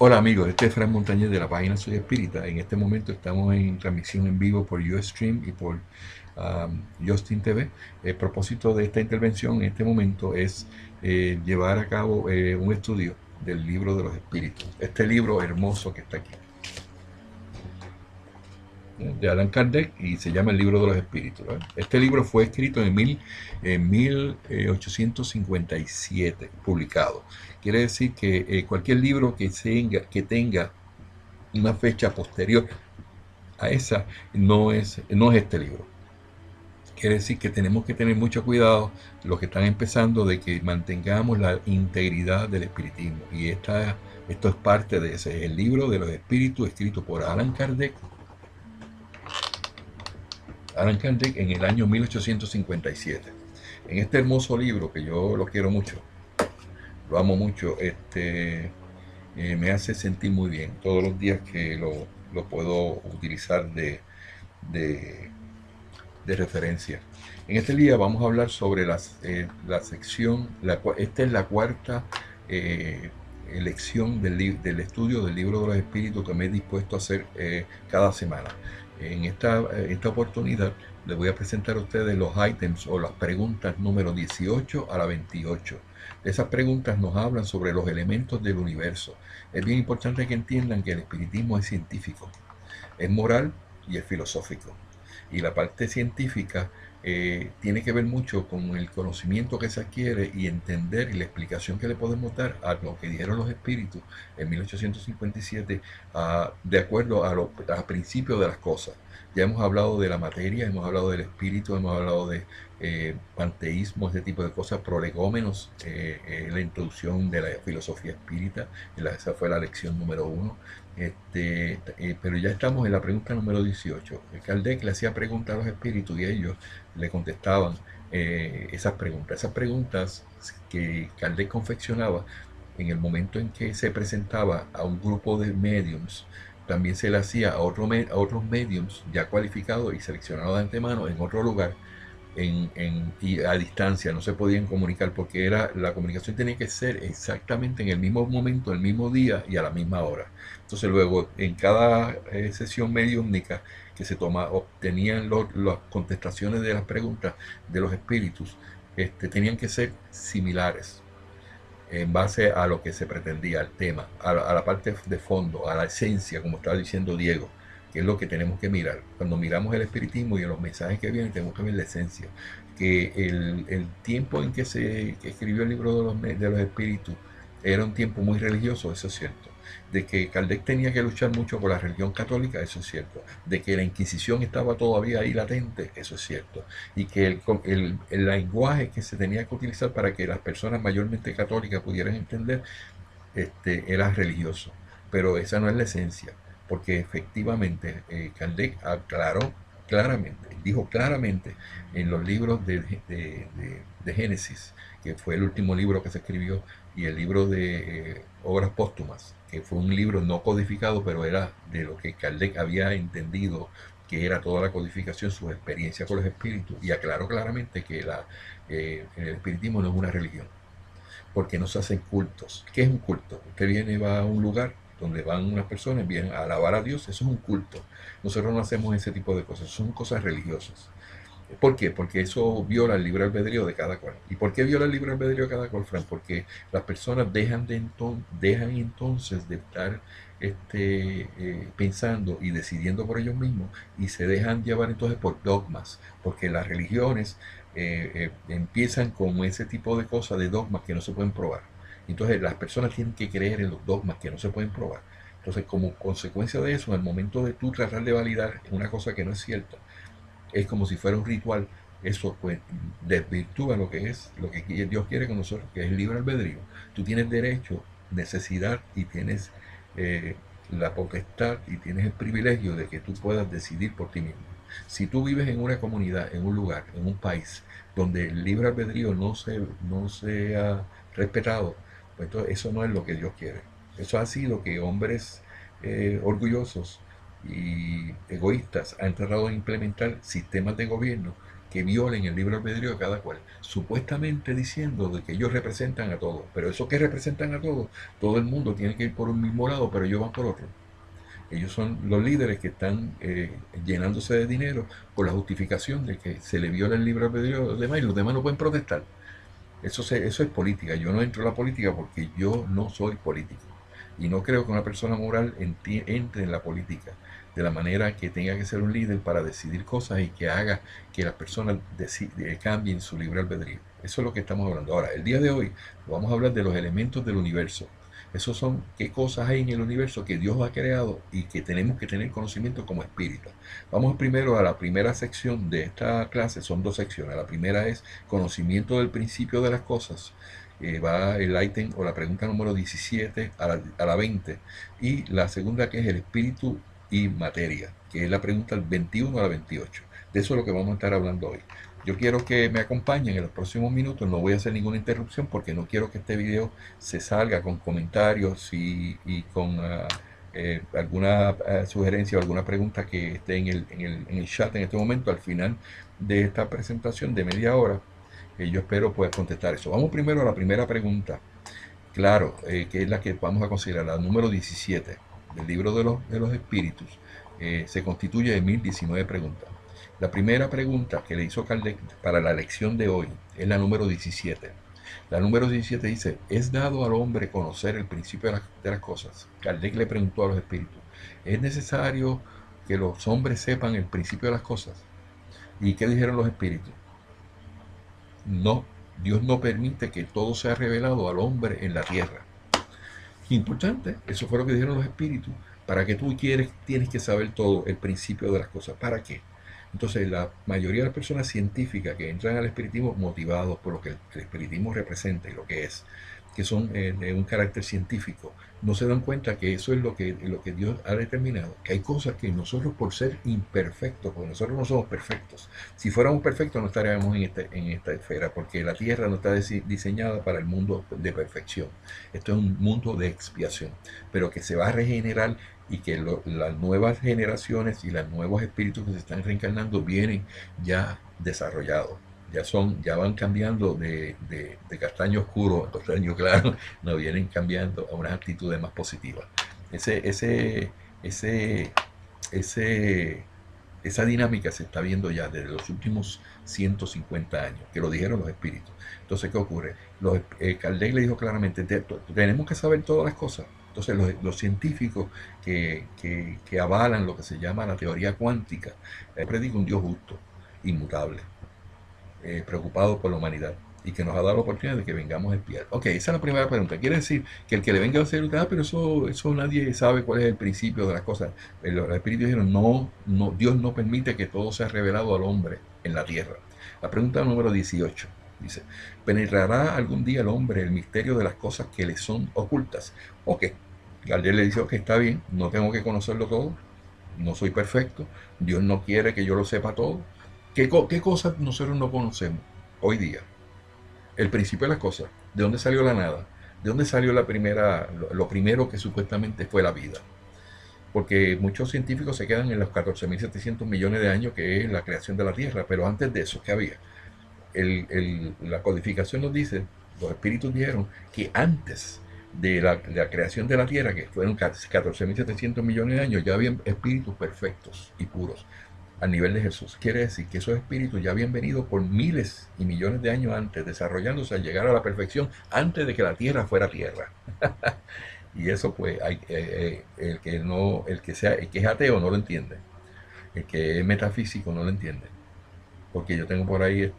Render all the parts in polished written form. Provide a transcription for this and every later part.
Hola amigos, este es Fran Montañez de la página Soy Espírita. En este momento estamos en transmisión en vivo por Ustream y por Justin TV. El propósito de esta intervención en este momento es llevar a cabo un estudio del libro de los espíritus. Este libro hermoso que está aquí, de Allan Kardec, y se llama el libro de los espíritus, ¿verdad? Este libro fue escrito en 1857, publicado. Quiere decir que cualquier libro que tenga una fecha posterior a esa no es este libro. Quiere decir que tenemos que tener mucho cuidado los que están empezando de que mantengamos la integridad del espiritismo. Y esto es parte de ese, el libro de los espíritus escrito por Allan Kardec. Allan Kardec en el año 1857. En este hermoso libro, que yo lo quiero mucho, lo amo mucho, me hace sentir muy bien todos los días que lo puedo utilizar de, de referencia. En este día vamos a hablar sobre la sección, esta es la cuarta eh, lección del estudio del libro de los espíritus que me he dispuesto a hacer cada semana. En esta oportunidad les voy a presentar a ustedes los ítems o las preguntas número 18 a la 28. Esas preguntas nos hablan sobre los elementos del universo. Es bien importante que entiendan que el espiritismo es científico, es moral y es filosófico. Y la parte científica tiene que ver mucho con el conocimiento que se adquiere y entender y la explicación que le podemos dar a lo que dijeron los espíritus en 1857 de acuerdo a principios de las cosas. Ya hemos hablado de la materia, hemos hablado del espíritu, hemos hablado de panteísmo, ese tipo de cosas, prolegómenos, la introducción de la filosofía espírita, esa fue la lección número 1. Pero ya estamos en la pregunta número 18. El Kardec le hacía preguntas a los espíritus y ellos le contestaban esas preguntas. Esas preguntas que Kardec confeccionaba en el momento en que se presentaba a un grupo de mediums, también se le hacía a otros mediums ya cualificados y seleccionados de antemano en otro lugar y a distancia, no se podían comunicar porque la comunicación tenía que ser exactamente en el mismo momento, el mismo día y a la misma hora. Entonces luego en cada sesión mediúmnica que se obtenían las contestaciones de las preguntas de los espíritus, tenían que ser similares en base a lo que se pretendía, al tema, a la parte de fondo, a la esencia, como estaba diciendo Diego, que es lo que tenemos que mirar. Cuando miramos el espiritismo y los mensajes que vienen, tenemos que ver la esencia. Que el tiempo en que se escribió el libro de los espíritus era un tiempo muy religioso, eso es cierto. De que Kardec tenía que luchar mucho por la religión católica, eso es cierto. De que la Inquisición estaba todavía ahí latente, eso es cierto. Y que el lenguaje que se tenía que utilizar para que las personas mayormente católicas pudieran entender era religioso. Pero esa no es la esencia, porque efectivamente Kardec aclaró claramente, dijo claramente en los libros de Génesis, que fue el último libro que se escribió, y el libro de Obras Póstumas, que fue un libro no codificado, pero era de lo que Kardec había entendido que era toda la codificación, su experiencia con los espíritus, y aclaró claramente que el espiritismo no es una religión, porque no se hacen cultos. ¿Qué es un culto? Usted viene, va a un lugar donde van unas personas, vienen a alabar a Dios, eso es un culto. Nosotros no hacemos ese tipo de cosas, son cosas religiosas. ¿Por qué? Porque eso viola el libre albedrío de cada cual. ¿Y por qué viola el libre albedrío de cada cual, Fran? Porque las personas dejan entonces de estar pensando y decidiendo por ellos mismos y se dejan llevar entonces por dogmas, porque las religiones empiezan con ese tipo de cosas, de dogmas que no se pueden probar. Entonces las personas tienen que creer en los dogmas que no se pueden probar. Entonces, como consecuencia de eso, en el momento de tú tratar de validar una cosa que no es cierta, es como si fuera un ritual. Eso pues desvirtúa lo que Dios quiere con nosotros, que es el libre albedrío. Tú tienes derecho, necesidad y tienes eh, la potestad y tienes el privilegio de que tú puedas decidir por ti mismo. Si tú vives en una comunidad, en un lugar, en un país donde el libre albedrío no se ha respetado, pues entonces eso no es lo que Dios quiere. Eso ha sido que hombres orgullosos y egoístas han tratado de implementar sistemas de gobierno que violen el libre albedrío de cada cual, supuestamente diciendo de que ellos representan a todos. Pero eso que representan a todos, todo el mundo tiene que ir por un mismo lado, pero ellos van por otro. Ellos son los líderes que están llenándose de dinero por la justificación de que se le viola el libre albedrío a los demás y los demás no pueden protestar. Eso es política. Yo no entro en la política porque yo no soy político. Y no creo que una persona moral entre en la política de la manera que tenga que ser un líder para decidir cosas y que haga que las personas cambien su libre albedrío. Eso es lo que estamos hablando. Ahora, el día de hoy vamos a hablar de los elementos del universo. Esos son qué cosas hay en el universo que Dios ha creado y que tenemos que tener conocimiento como espírita. Vamos primero a la primera sección de esta clase. Son dos secciones. La primera es conocimiento del principio de las cosas. Va el ítem o la pregunta número 17 a la 20. Y la segunda, que es el espíritu y materia, que es la pregunta del 21 a la 28. De eso es lo que vamos a estar hablando hoy. Yo quiero que me acompañen en los próximos minutos. No voy a hacer ninguna interrupción porque no quiero que este video se salga con comentarios y con alguna sugerencia o alguna pregunta que esté en el chat en este momento. Al final de esta presentación de media hora, yo espero poder contestar eso. Vamos primero a la primera pregunta, claro, que es la que vamos a considerar, la número 17 del libro de los espíritus. Se constituye de 1019 preguntas. La primera pregunta que le hizo Kardec para la lección de hoy es la número 17. La número 17 dice: ¿es dado al hombre conocer el principio de las cosas? Kardec le preguntó a los espíritus: ¿es necesario que los hombres sepan el principio de las cosas? ¿Y qué dijeron los espíritus? No, Dios no permite que todo sea revelado al hombre en la tierra. Importante, eso fue lo que dijeron los espíritus. ¿Para qué tú tienes que saber todo el principio de las cosas? ¿Para qué? Entonces, la mayoría de las personas científicas que entran al espiritismo motivados por lo que el espiritismo representa y lo que es, que son de un carácter científico, no se dan cuenta que eso es lo que Dios ha determinado, que hay cosas que nosotros, por ser imperfectos, porque nosotros no somos perfectos, si fuéramos perfectos no estaríamos en esta esfera, porque la tierra no está diseñada para el mundo de perfección. Esto es un mundo de expiación, pero que se va a regenerar y que las nuevas generaciones y los nuevos espíritus que se están reencarnando vienen ya desarrollados. Ya van cambiando de castaño oscuro a castaño claro, no, vienen cambiando a unas actitudes más positivas. Esa dinámica se está viendo ya desde los últimos 150 años, que lo dijeron los espíritus. Entonces, ¿qué ocurre? Kardec le dijo claramente: tenemos que saber todas las cosas. Entonces, los científicos que avalan lo que se llama la teoría cuántica predican un Dios justo, inmutable, preocupado por la humanidad y que nos ha dado la oportunidad de que vengamos a espiar. Ok, esa es la primera pregunta. Quiere decir que el que le venga a hacer, pero eso nadie sabe cuál es el principio de las cosas. Los espíritus dijeron: no, Dios no permite que todo sea revelado al hombre en la tierra. La pregunta número 18 dice: ¿penetrará algún día el hombre el misterio de las cosas que le son ocultas? Ok, Gardel le dice: ok, está bien, no tengo que conocerlo todo, no soy perfecto, Dios no quiere que yo lo sepa todo. ¿Qué cosas nosotros no conocemos hoy día? El principio de las cosas. ¿De dónde salió la nada? ¿De dónde salió lo primero que supuestamente fue la vida? Porque muchos científicos se quedan en los 14.700 millones de años que es la creación de la Tierra, pero antes de eso, ¿qué había? La codificación nos dice, los espíritus dijeron que antes de la creación de la Tierra, que fueron 14.700 millones de años, ya habían espíritus perfectos y puros al nivel de Jesús. Quiere decir que esos espíritus ya habían venido por miles y millones de años antes, desarrollándose al llegar a la perfección antes de que la Tierra fuera Tierra. Y eso, pues, el que es ateo no lo entiende, el que es metafísico no lo entiende, porque yo tengo por ahí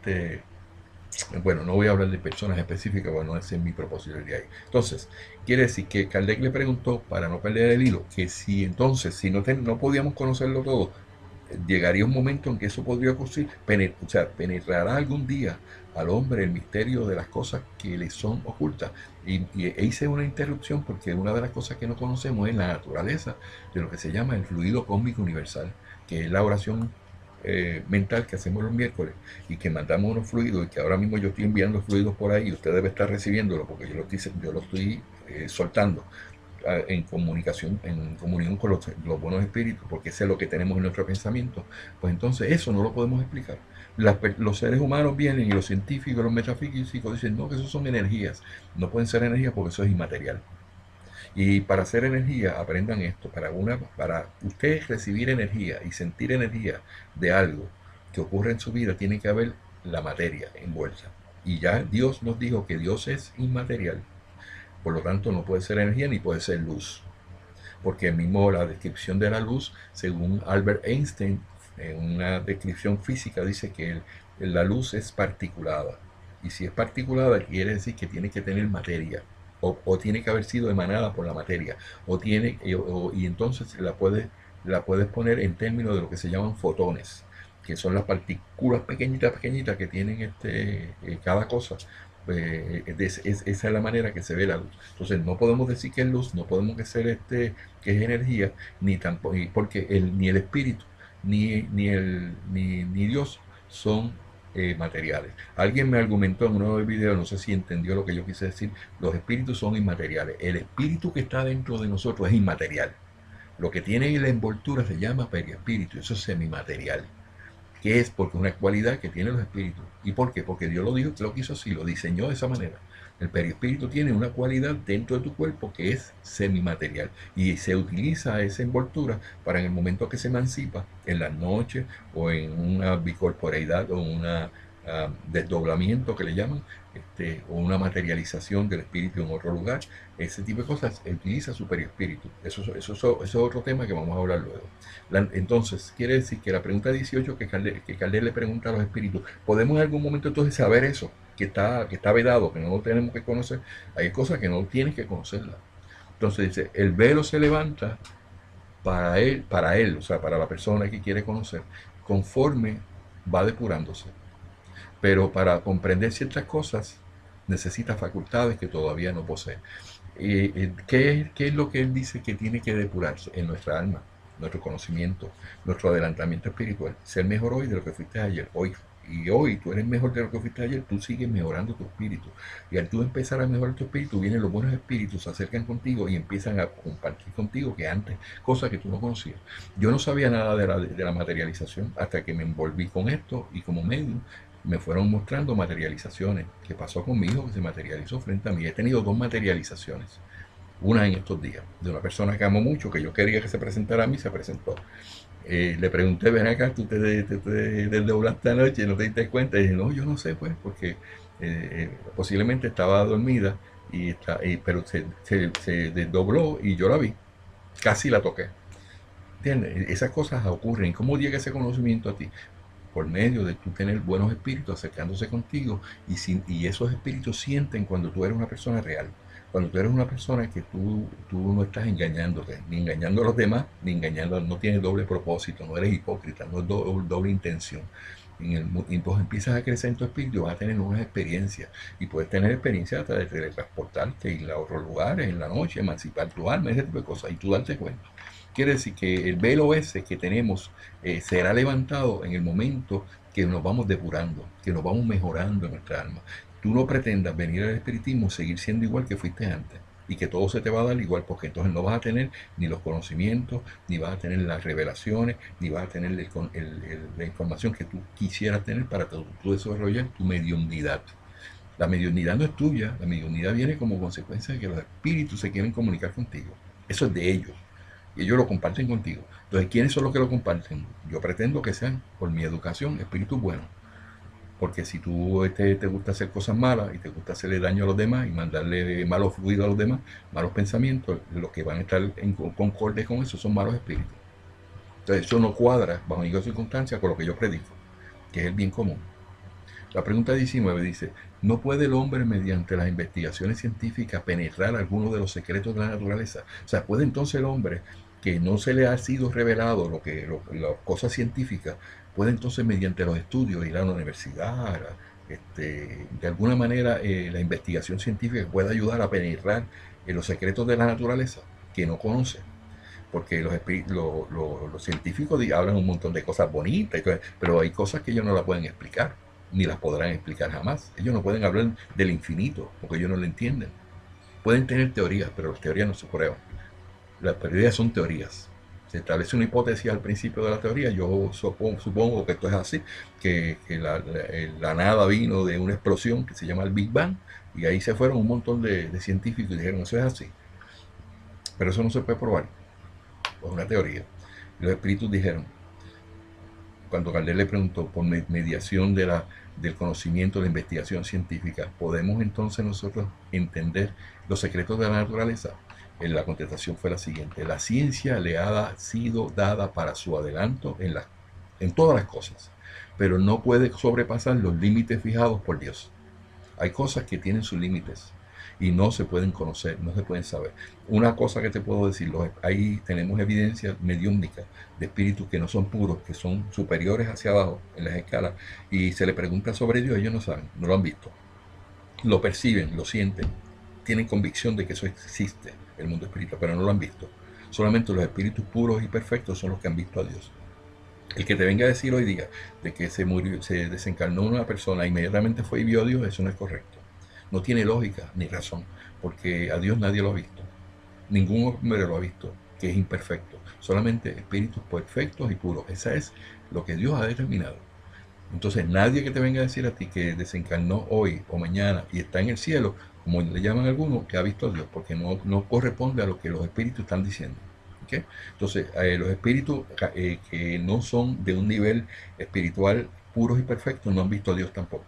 bueno, no voy a hablar de personas específicas, bueno, ese es mi propósito de ahí. Entonces, quiere decir que Kardec le preguntó, para no perder el hilo, que si entonces, si no podíamos conocerlo todo, llegaría un momento en que eso podría ocurrir, penetrará algún día al hombre el misterio de las cosas que le son ocultas. Y hice una interrupción porque una de las cosas que no conocemos es la naturaleza de lo que se llama el fluido cósmico universal, que es la oración mental que hacemos los miércoles y que mandamos unos fluidos, y que ahora mismo yo estoy enviando fluidos por ahí y usted debe estar recibiéndolo porque yo lo estoy soltando. en comunicación, en comunión con los buenos espíritus, porque ese es lo que tenemos en nuestro pensamiento, pues entonces eso no lo podemos explicar. Los seres humanos vienen y los científicos, los metafísicos dicen, no, que eso son energías. No pueden ser energías porque eso es inmaterial. Y para hacer energía, aprendan esto, para usted recibir energía y sentir energía de algo que ocurre en su vida, tiene que haber la materia envuelta. Y ya Dios nos dijo que Dios es inmaterial, por lo tanto no puede ser energía ni puede ser luz. Porque mismo la descripción de la luz, según Albert Einstein, en una descripción física dice que la luz es particulada. Y si es particulada quiere decir que tiene que tener materia. O tiene que haber sido emanada por la materia. Y entonces la puedes poner en términos de lo que se llaman fotones, que son las partículas pequeñitas, pequeñitas que tienen cada cosa. Esa es la manera que se ve la luz. Entonces no podemos decir que es luz, no podemos decir que es energía, ni tampoco, porque ni el espíritu ni Dios son materiales. Alguien me argumentó en uno de los videos, no sé si entendió lo que yo quise decir, los espíritus son inmateriales. El espíritu que está dentro de nosotros es inmaterial. Lo que tiene en la envoltura se llama perispíritu, eso es semimaterial. ¿Qué es? Porque es una cualidad que tienen los espíritus. ¿Y por qué? Porque Dios lo dijo, que lo quiso así, lo diseñó de esa manera. El perispíritu tiene una cualidad dentro de tu cuerpo que es semimaterial y se utiliza esa envoltura para en el momento que se emancipa, en la noche o en una bicorporeidad o una desdoblamiento que le llaman, o una materialización del espíritu en otro lugar, ese tipo de cosas, utiliza su perispíritu. Eso es otro tema que vamos a hablar luego. Entonces, quiere decir que la pregunta 18 que Kardec le pregunta a los espíritus, ¿podemos en algún momento entonces saber eso? Que está vedado, que no lo tenemos que conocer. Hay cosas que no tienes que conocerlas. Entonces dice, el velo se levanta para él, o sea, para la persona que quiere conocer, conforme va depurándose. Pero para comprender ciertas cosas necesita facultades que todavía no posee. ¿Qué es lo que él dice que tiene que depurarse en nuestra alma? Nuestro conocimiento, nuestro adelantamiento espiritual. Ser mejor hoy de lo que fuiste ayer. Hoy tú eres mejor de lo que fuiste ayer, tú sigues mejorando tu espíritu. Y al tú empezar a mejorar tu espíritu, vienen los buenos espíritus, se acercan contigo y empiezan a compartir contigo que antes, cosas que tú no conocías. Yo no sabía nada de la materialización hasta que me envolví con esto y como medio me fueron mostrando materializaciones. ¿Qué pasó con mi hijo que se materializó frente a mí? He tenido dos materializaciones. Una en estos días, de una persona que amo mucho, que yo quería que se presentara a mí, se presentó. Le pregunté, ven acá, tú te desdoblaste anoche y no te diste cuenta. Y dije, no, yo no sé, pues, porque posiblemente estaba dormida, pero se desdobló y yo la vi. Casi la toqué. ¿Entiendes? Esas cosas ocurren. ¿Cómo llega ese conocimiento a ti? Por medio de tú tener buenos espíritus acercándose contigo y esos espíritus sienten cuando tú eres una persona real. Cuando tú eres una persona que tú no estás engañándote, ni engañando a los demás, ni engañando, no tienes doble propósito, no eres hipócrita, no es doble intención. Y pues empiezas a crecer en tu espíritu, vas a tener unas experiencias. Y puedes tener experiencias hasta de teletransportarte, ir a otros lugares en la noche, emancipar tu alma, ese tipo de cosas, y tú darte cuenta. Quiere decir que el velo ese que tenemos será levantado en el momento que nos vamos depurando, que nos vamos mejorando en nuestra alma. Tú no pretendas venir al espiritismo, seguir siendo igual que fuiste antes y que todo se te va a dar igual, porque entonces no vas a tener ni los conocimientos, ni vas a tener las revelaciones, ni vas a tener la información que tú quisieras tener para tú desarrollar tu mediunidad. La mediunidad no es tuya, la mediunidad viene como consecuencia de que los espíritus se quieren comunicar contigo. Eso es de ellos. Y ellos lo comparten contigo. Entonces, ¿quiénes son los que lo comparten? Yo pretendo que sean, por mi educación, espíritus buenos. Porque si tú te gusta hacer cosas malas y te gusta hacerle daño a los demás y mandarle malos fluidos a los demás, malos pensamientos, los que van a estar en concorde con eso son malos espíritus. Entonces, eso no cuadra, bajo ninguna circunstancia, con lo que yo predico, que es el bien común. La pregunta 19 dice, ¿no puede el hombre mediante las investigaciones científicas penetrar algunos de los secretos de la naturaleza? O sea, ¿puede entonces el hombre que no se le ha sido revelado las cosas científicas, puede entonces mediante los estudios ir a la universidad, de alguna manera la investigación científica puede ayudar a penetrar en los secretos de la naturaleza que no conoce? Porque los científicos hablan un montón de cosas bonitas, pero hay cosas que ellos no las pueden explicar, ni las podrán explicar jamás. Ellos no pueden hablar del infinito, porque ellos no lo entienden. Pueden tener teorías, pero las teorías no se prueban. Las teorías son teorías. Se establece una hipótesis al principio de la teoría. Yo supongo que esto es así, que la nada vino de una explosión que se llama el Big Bang, y ahí se fueron un montón de científicos y dijeron, eso es así. Pero eso no se puede probar, es una teoría. Y los espíritus dijeron, cuando Kardec le preguntó por mediación del conocimiento, de la investigación científica, ¿podemos entonces nosotros entender los secretos de la naturaleza? La contestación fue la siguiente: la ciencia le ha sido dada para su adelanto en todas las cosas, pero no puede sobrepasar los límites fijados por Dios. Hay cosas que tienen sus límites y no se pueden conocer, no se pueden saber. Una cosa que te puedo decir, ahí tenemos evidencia mediúmnica de espíritus que no son puros, que son superiores hacia abajo en las escalas, y se le pregunta sobre Dios, ellos no saben, no lo han visto. Lo perciben, lo sienten, tienen convicción de que eso existe, el mundo espiritual, pero no lo han visto. Solamente los espíritus puros y perfectos son los que han visto a Dios. El que te venga a decir hoy día de que se murió, se desencarnó una persona, inmediatamente fue y vio a Dios, eso no es correcto. No tiene lógica ni razón, porque a Dios nadie lo ha visto. Ningún hombre lo ha visto, que es imperfecto. Solamente espíritus perfectos y puros. Esa es lo que Dios ha determinado. Entonces nadie que te venga a decir a ti que desencarnó hoy o mañana y está en el cielo, como le llaman algunos, que ha visto a Dios, porque no corresponde a lo que los espíritus están diciendo. ¿Okay? Entonces, los espíritus que no son de un nivel espiritual puros y perfectos no han visto a Dios tampoco.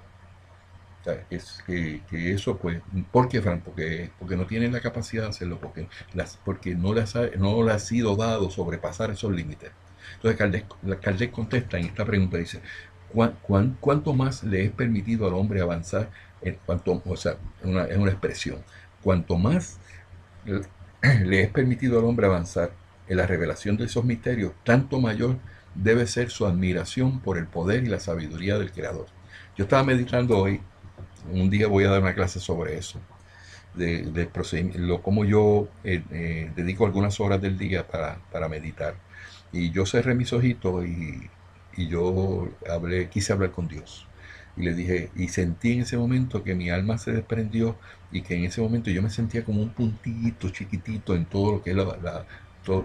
O sea, que eso, pues, ¿por qué, Fran? Porque no tienen la capacidad de hacerlo, porque no les ha sido dado sobrepasar esos límites. Entonces, Kardec contesta en esta pregunta, dice, ¿cuánto más le es permitido al hombre avanzar? O sea, es una expresión. Cuanto más le es permitido al hombre avanzar en la revelación de esos misterios, tanto mayor debe ser su admiración por el poder y la sabiduría del Creador. Yo estaba meditando hoy, un día voy a dar una clase sobre eso, del procedimiento, cómo yo dedico algunas horas del día para meditar. Y yo cerré mis ojitos y yo quise hablar con Dios. Y le dije, y sentí en ese momento que mi alma se desprendió y que en ese momento yo me sentía como un puntito chiquitito en todo lo que es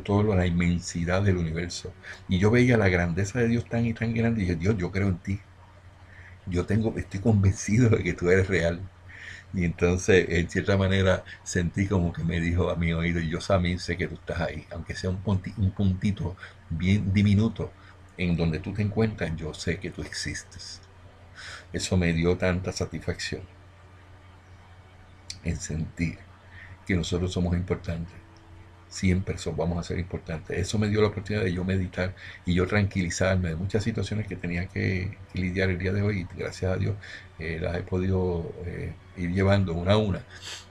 toda la inmensidad del universo. Y yo veía la grandeza de Dios tan y tan grande y dije, Dios, yo creo en ti. Estoy convencido de que tú eres real. Y entonces, en cierta manera, sentí como que me dijo a mi oído, y yo también sé que tú estás ahí, aunque sea un puntito bien diminuto en donde tú te encuentras, yo sé que tú existes. Eso me dio tanta satisfacción en sentir que nosotros somos importantes. Siempre vamos a ser importantes. Eso me dio la oportunidad de yo meditar y yo tranquilizarme de muchas situaciones que tenía que lidiar el día de hoy, y gracias a Dios las he podido ir llevando una a una.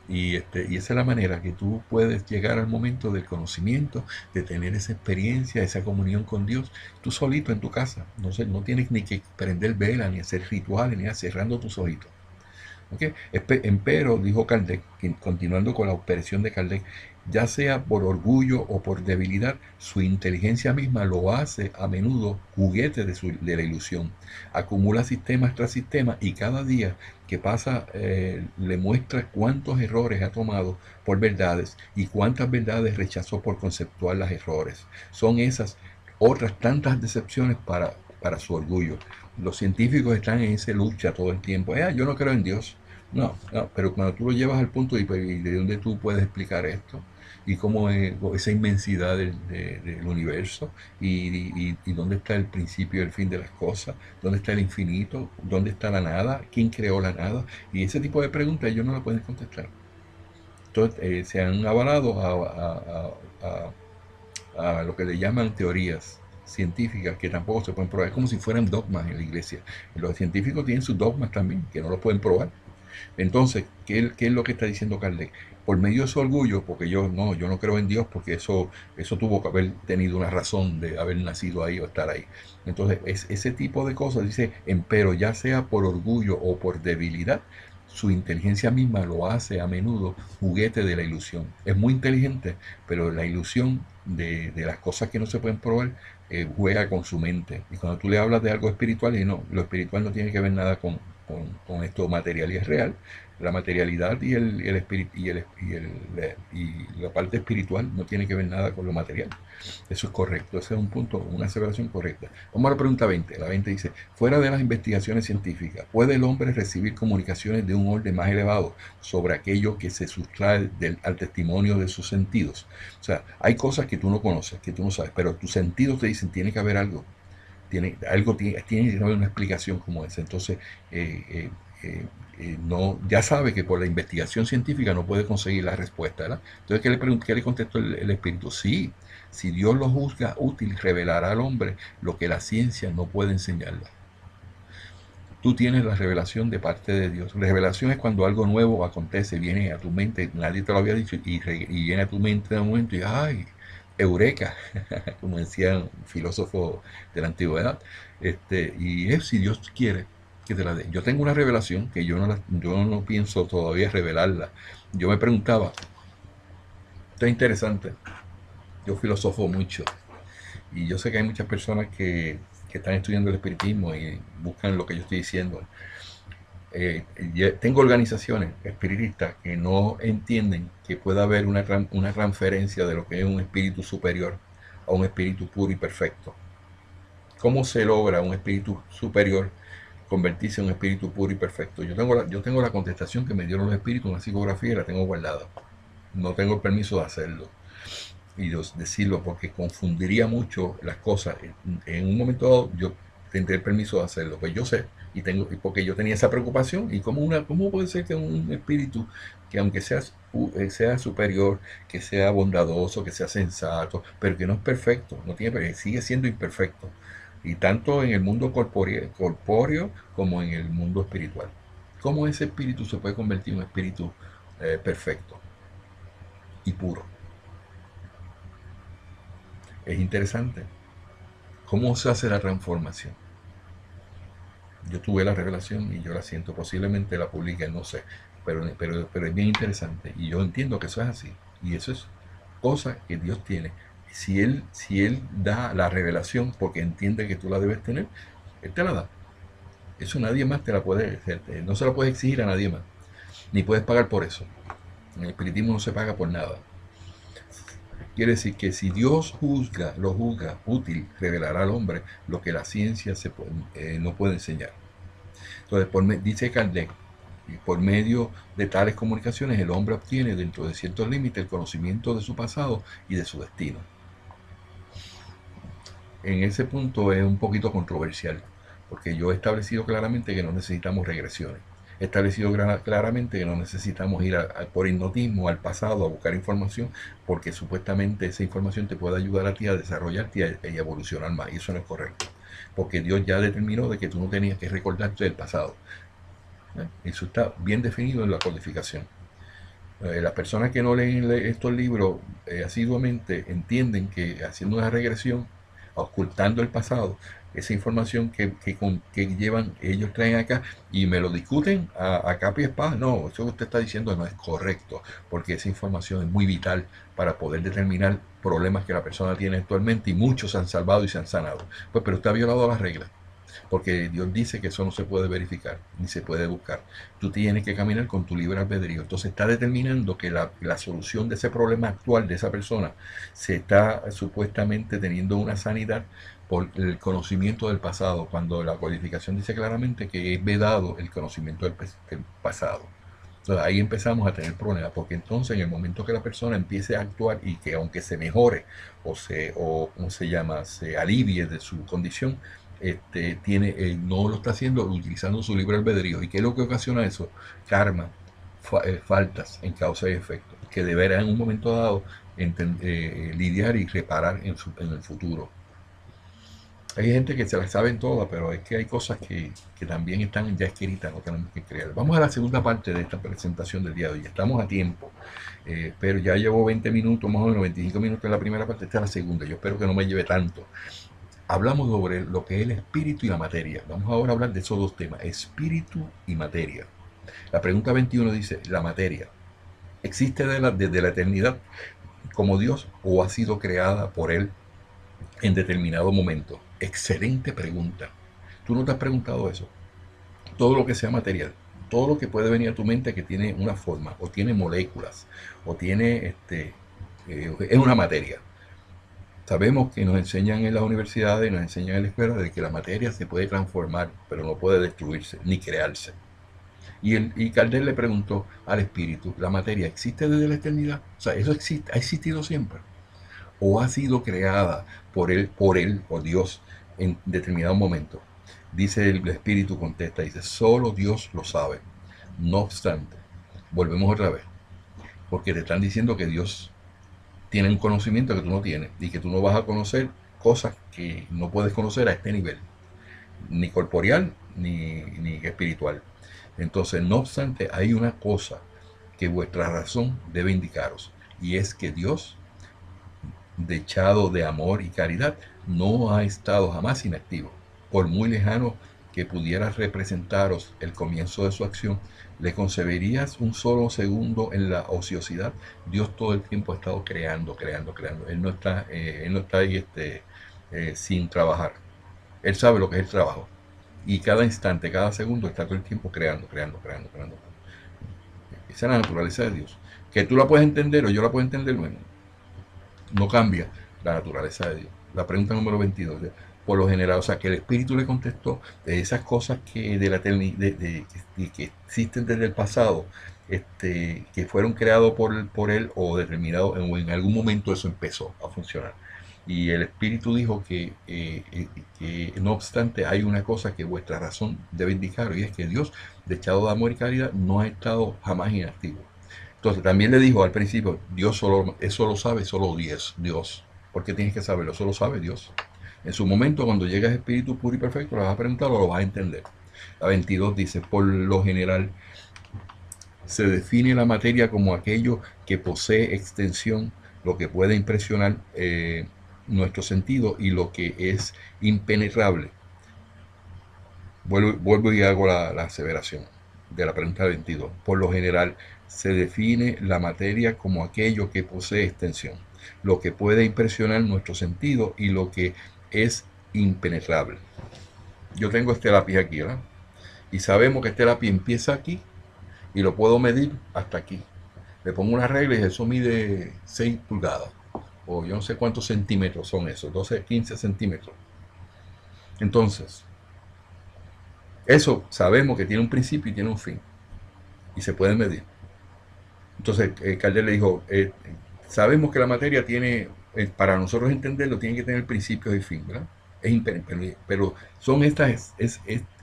Y esa es la manera que tú puedes llegar al momento del conocimiento, de tener esa experiencia, esa comunión con Dios, tú solito en tu casa. No tienes ni que prender vela, ni hacer rituales, ni cerrando tus ojitos. ¿Okay? Empero, dijo Kardec, continuando con la operación de Kardec, ya sea por orgullo o por debilidad, su inteligencia misma lo hace a menudo juguete de la ilusión. Acumula sistemas tras sistemas y cada día que pasa le muestra cuántos errores ha tomado por verdades y cuántas verdades rechazó por conceptuar las errores. Son esas otras tantas decepciones para su orgullo. Los científicos están en esa lucha todo el tiempo. Yo no creo en Dios. No, pero cuando tú lo llevas al punto y de dónde tú puedes explicar esto y cómo es esa inmensidad del universo y dónde está el principio y el fin de las cosas, dónde está el infinito, dónde está la nada, quién creó la nada, y ese tipo de preguntas ellos no las pueden contestar. Entonces se han avalado a lo que le llaman teorías científicas que tampoco se pueden probar. Es como si fueran dogmas en la iglesia. Los científicos tienen sus dogmas también, que no los pueden probar. Entonces, ¿qué es lo que está diciendo Kardec? Por medio de su orgullo, porque yo no creo en Dios, porque eso tuvo que haber tenido una razón de haber nacido ahí o estar ahí. Entonces, ese tipo de cosas, dice, empero ya sea por orgullo o por debilidad, su inteligencia misma lo hace a menudo juguete de la ilusión. Es muy inteligente, pero la ilusión de las cosas que no se pueden probar juega con su mente. Y cuando tú le hablas de algo espiritual, y no, lo espiritual no tiene que ver nada con esto material y es real. La materialidad y el espíritu y la parte espiritual no tiene que ver nada con lo material. Eso es correcto, ese es un punto, una aseveración correcta. Vamos a la pregunta 20. La 20 dice, fuera de las investigaciones científicas, ¿puede el hombre recibir comunicaciones de un orden más elevado sobre aquello que se sustrae al testimonio de sus sentidos? O sea, hay cosas que tú no conoces, que tú no sabes, pero tus sentidos te dicen, tiene que haber algo. Tiene que haber una explicación como esa. Entonces, eh, eh, no, ya sabe que por la investigación científica no puede conseguir la respuesta, ¿verdad? Entonces, ¿qué le contestó el espíritu? Sí, si Dios lo juzga útil, revelará al hombre lo que la ciencia no puede enseñarle. Tú tienes la revelación de parte de Dios. La revelación es cuando algo nuevo acontece, viene a tu mente, nadie te lo había dicho, y viene a tu mente de un momento y, ¡ay! Eureka, como decía un filósofo de la antigüedad. Y es si Dios quiere que te la dé. Yo tengo una revelación que yo no pienso todavía revelarla. Yo me preguntaba, esto es interesante, yo filosofo mucho y yo sé que hay muchas personas que están estudiando el espiritismo y buscan lo que yo estoy diciendo. Tengo organizaciones espiritistas que no entienden que pueda haber una transferencia de lo que es un espíritu superior a un espíritu puro y perfecto. ¿Cómo se logra un espíritu superior convertirse en un espíritu puro y perfecto? Yo tengo la contestación que me dieron los espíritus en la psicografía y la tengo guardada. No tengo el permiso de hacerlo y decirlo porque confundiría mucho las cosas. En un momento dado yo tendré el permiso de hacerlo, pues yo sé porque yo tenía esa preocupación y cómo puede ser que un espíritu que aunque sea superior, que sea bondadoso, que sea sensato, pero que no es perfecto, no tiene, sigue siendo imperfecto, y tanto en el mundo corpóreo como en el mundo espiritual. ¿Cómo ese espíritu se puede convertir en un espíritu perfecto y puro? Es interesante. ¿Cómo se hace la transformación? Yo tuve la revelación y yo la siento. Posiblemente la publique, no sé. Pero es bien interesante. Y yo entiendo que eso es así. Y eso es cosa que Dios tiene. Si él da la revelación porque entiende que tú la debes tener, Él te la da. Eso nadie más te la puede, no se la puede exigir a nadie más. Ni puedes pagar por eso. En el espiritismo no se paga por nada. Quiere decir que si Dios lo juzga útil, revelará al hombre lo que la ciencia no puede enseñar. Entonces, dice Kardec, y por medio de tales comunicaciones el hombre obtiene dentro de ciertos límites el conocimiento de su pasado y de su destino. En ese punto es un poquito controversial, porque yo he establecido claramente que no necesitamos regresiones. He establecido claramente que no necesitamos ir por hipnotismo al pasado a buscar información, porque supuestamente esa información te puede ayudar a ti a desarrollarte y a evolucionar más, y eso no es correcto, porque Dios ya determinó de que tú no tenías que recordarte del pasado. Eso está bien definido en la codificación. Las personas que no leen estos libros asiduamente entienden que haciendo una regresión, ocultando el pasado, esa información que llevan, ellos traen acá y me lo discuten a capa y espada. No, eso que usted está diciendo no es correcto, porque esa información es muy vital para poder determinar problemas que la persona tiene actualmente y muchos se han salvado y se han sanado. Pues, pero usted ha violado las reglas, porque Dios dice que eso no se puede verificar ni se puede buscar. Tú tienes que caminar con tu libre albedrío. Entonces está determinando que la solución de ese problema actual de esa persona se está supuestamente teniendo una sanidad por el conocimiento del pasado, cuando la codificación dice claramente que es vedado el conocimiento del pasado. Entonces ahí empezamos a tener problemas, porque entonces en el momento que la persona empiece a actuar y que aunque se mejore ¿cómo se llama?, se alivie de su condición, no lo está haciendo utilizando su libre albedrío. ¿Y qué es lo que ocasiona eso? Karma, faltas en causa y efecto, que deberá en un momento dado lidiar y reparar en el futuro. Hay gente que se las saben todas, pero es que hay cosas que también están ya escritas, no tenemos que creer. Vamos a la segunda parte de esta presentación del día de hoy. Estamos a tiempo, pero ya llevo 20 minutos, más o menos 25 minutos en la primera parte, esta es la segunda. Yo espero que no me lleve tanto. Hablamos sobre lo que es el espíritu y la materia. Vamos ahora a hablar de esos dos temas, espíritu y materia. La pregunta 21 dice, la materia, ¿existe desde la eternidad como Dios o ha sido creada por Él en determinado momento? Excelente pregunta. ¿Tú no te has preguntado eso? todo lo que sea material, todo lo que puede venir a tu mente que tiene una forma, o tiene moléculas, o tiene, es una materia. Sabemos que nos enseñan en las universidades, nos enseñan en la escuela, de que la materia se puede transformar, pero no puede destruirse, ni crearse. Y Kardec le preguntó al espíritu, ¿la materia existe desde la eternidad? O sea, ¿eso existe, ha existido siempre? ¿O ha sido creada por Dios en determinado momento? Dice el espíritu, contesta, dice, solo Dios lo sabe. No obstante, volvemos otra vez, porque te están diciendo que Dios tiene un conocimiento que tú no tienes y que tú no vas a conocer cosas que no puedes conocer a este nivel, ni corporeal ni espiritual. Entonces, no obstante, hay una cosa que vuestra razón debe indicaros, y es que Dios, dechado de amor y caridad, no ha estado jamás inactivo. Por muy lejano que pudiera representaros el comienzo de su acción, ¿le conceberías un solo segundo en la ociosidad? Dios todo el tiempo ha estado creando, creando, creando. Él no está ahí sin trabajar. Él sabe lo que es el trabajo. Y cada instante, cada segundo está todo el tiempo creando, creando, creando, creando. Esa es la naturaleza de Dios. Que tú la puedes entender o yo la puedo entender, bueno, no cambia la naturaleza de Dios. La pregunta número 22, por lo general, o sea, que el Espíritu le contestó de esas cosas que de la que existen desde el pasado, que fueron creados por él o determinado, o en algún momento eso empezó a funcionar. Y el Espíritu dijo que no obstante hay una cosa que vuestra razón debe indicar, y es que Dios, dechado de amor y caridad, no ha estado jamás inactivo. Entonces también le dijo al principio, Dios solo, eso lo sabe solo Dios. ¿Por qué tienes que saberlo? Eso lo sabe Dios. En su momento, cuando llegas Espíritu puro y perfecto, lo vas a preguntar o lo vas a entender. La 22 dice, por lo general, se define la materia como aquello que posee extensión, lo que puede impresionar nuestro sentido y lo que es impenetrable. Vuelvo y hago la aseveración de la pregunta 22. Por lo general, se define la materia como aquello que posee extensión, lo que puede impresionar nuestro sentido y lo que es impenetrable. Yo tengo este lápiz aquí, ¿verdad? Y sabemos que este lápiz empieza aquí y lo puedo medir hasta aquí. Le pongo una regla y eso mide 6 pulgadas. O yo no sé cuántos centímetros son esos, 12, 15 centímetros. Entonces, eso sabemos que tiene un principio y tiene un fin. Y se puede medir. Entonces, Kardec le dijo, sabemos que la materia tiene, para nosotros entenderlo, tiene que tener principios y fin, ¿verdad? Pero son estas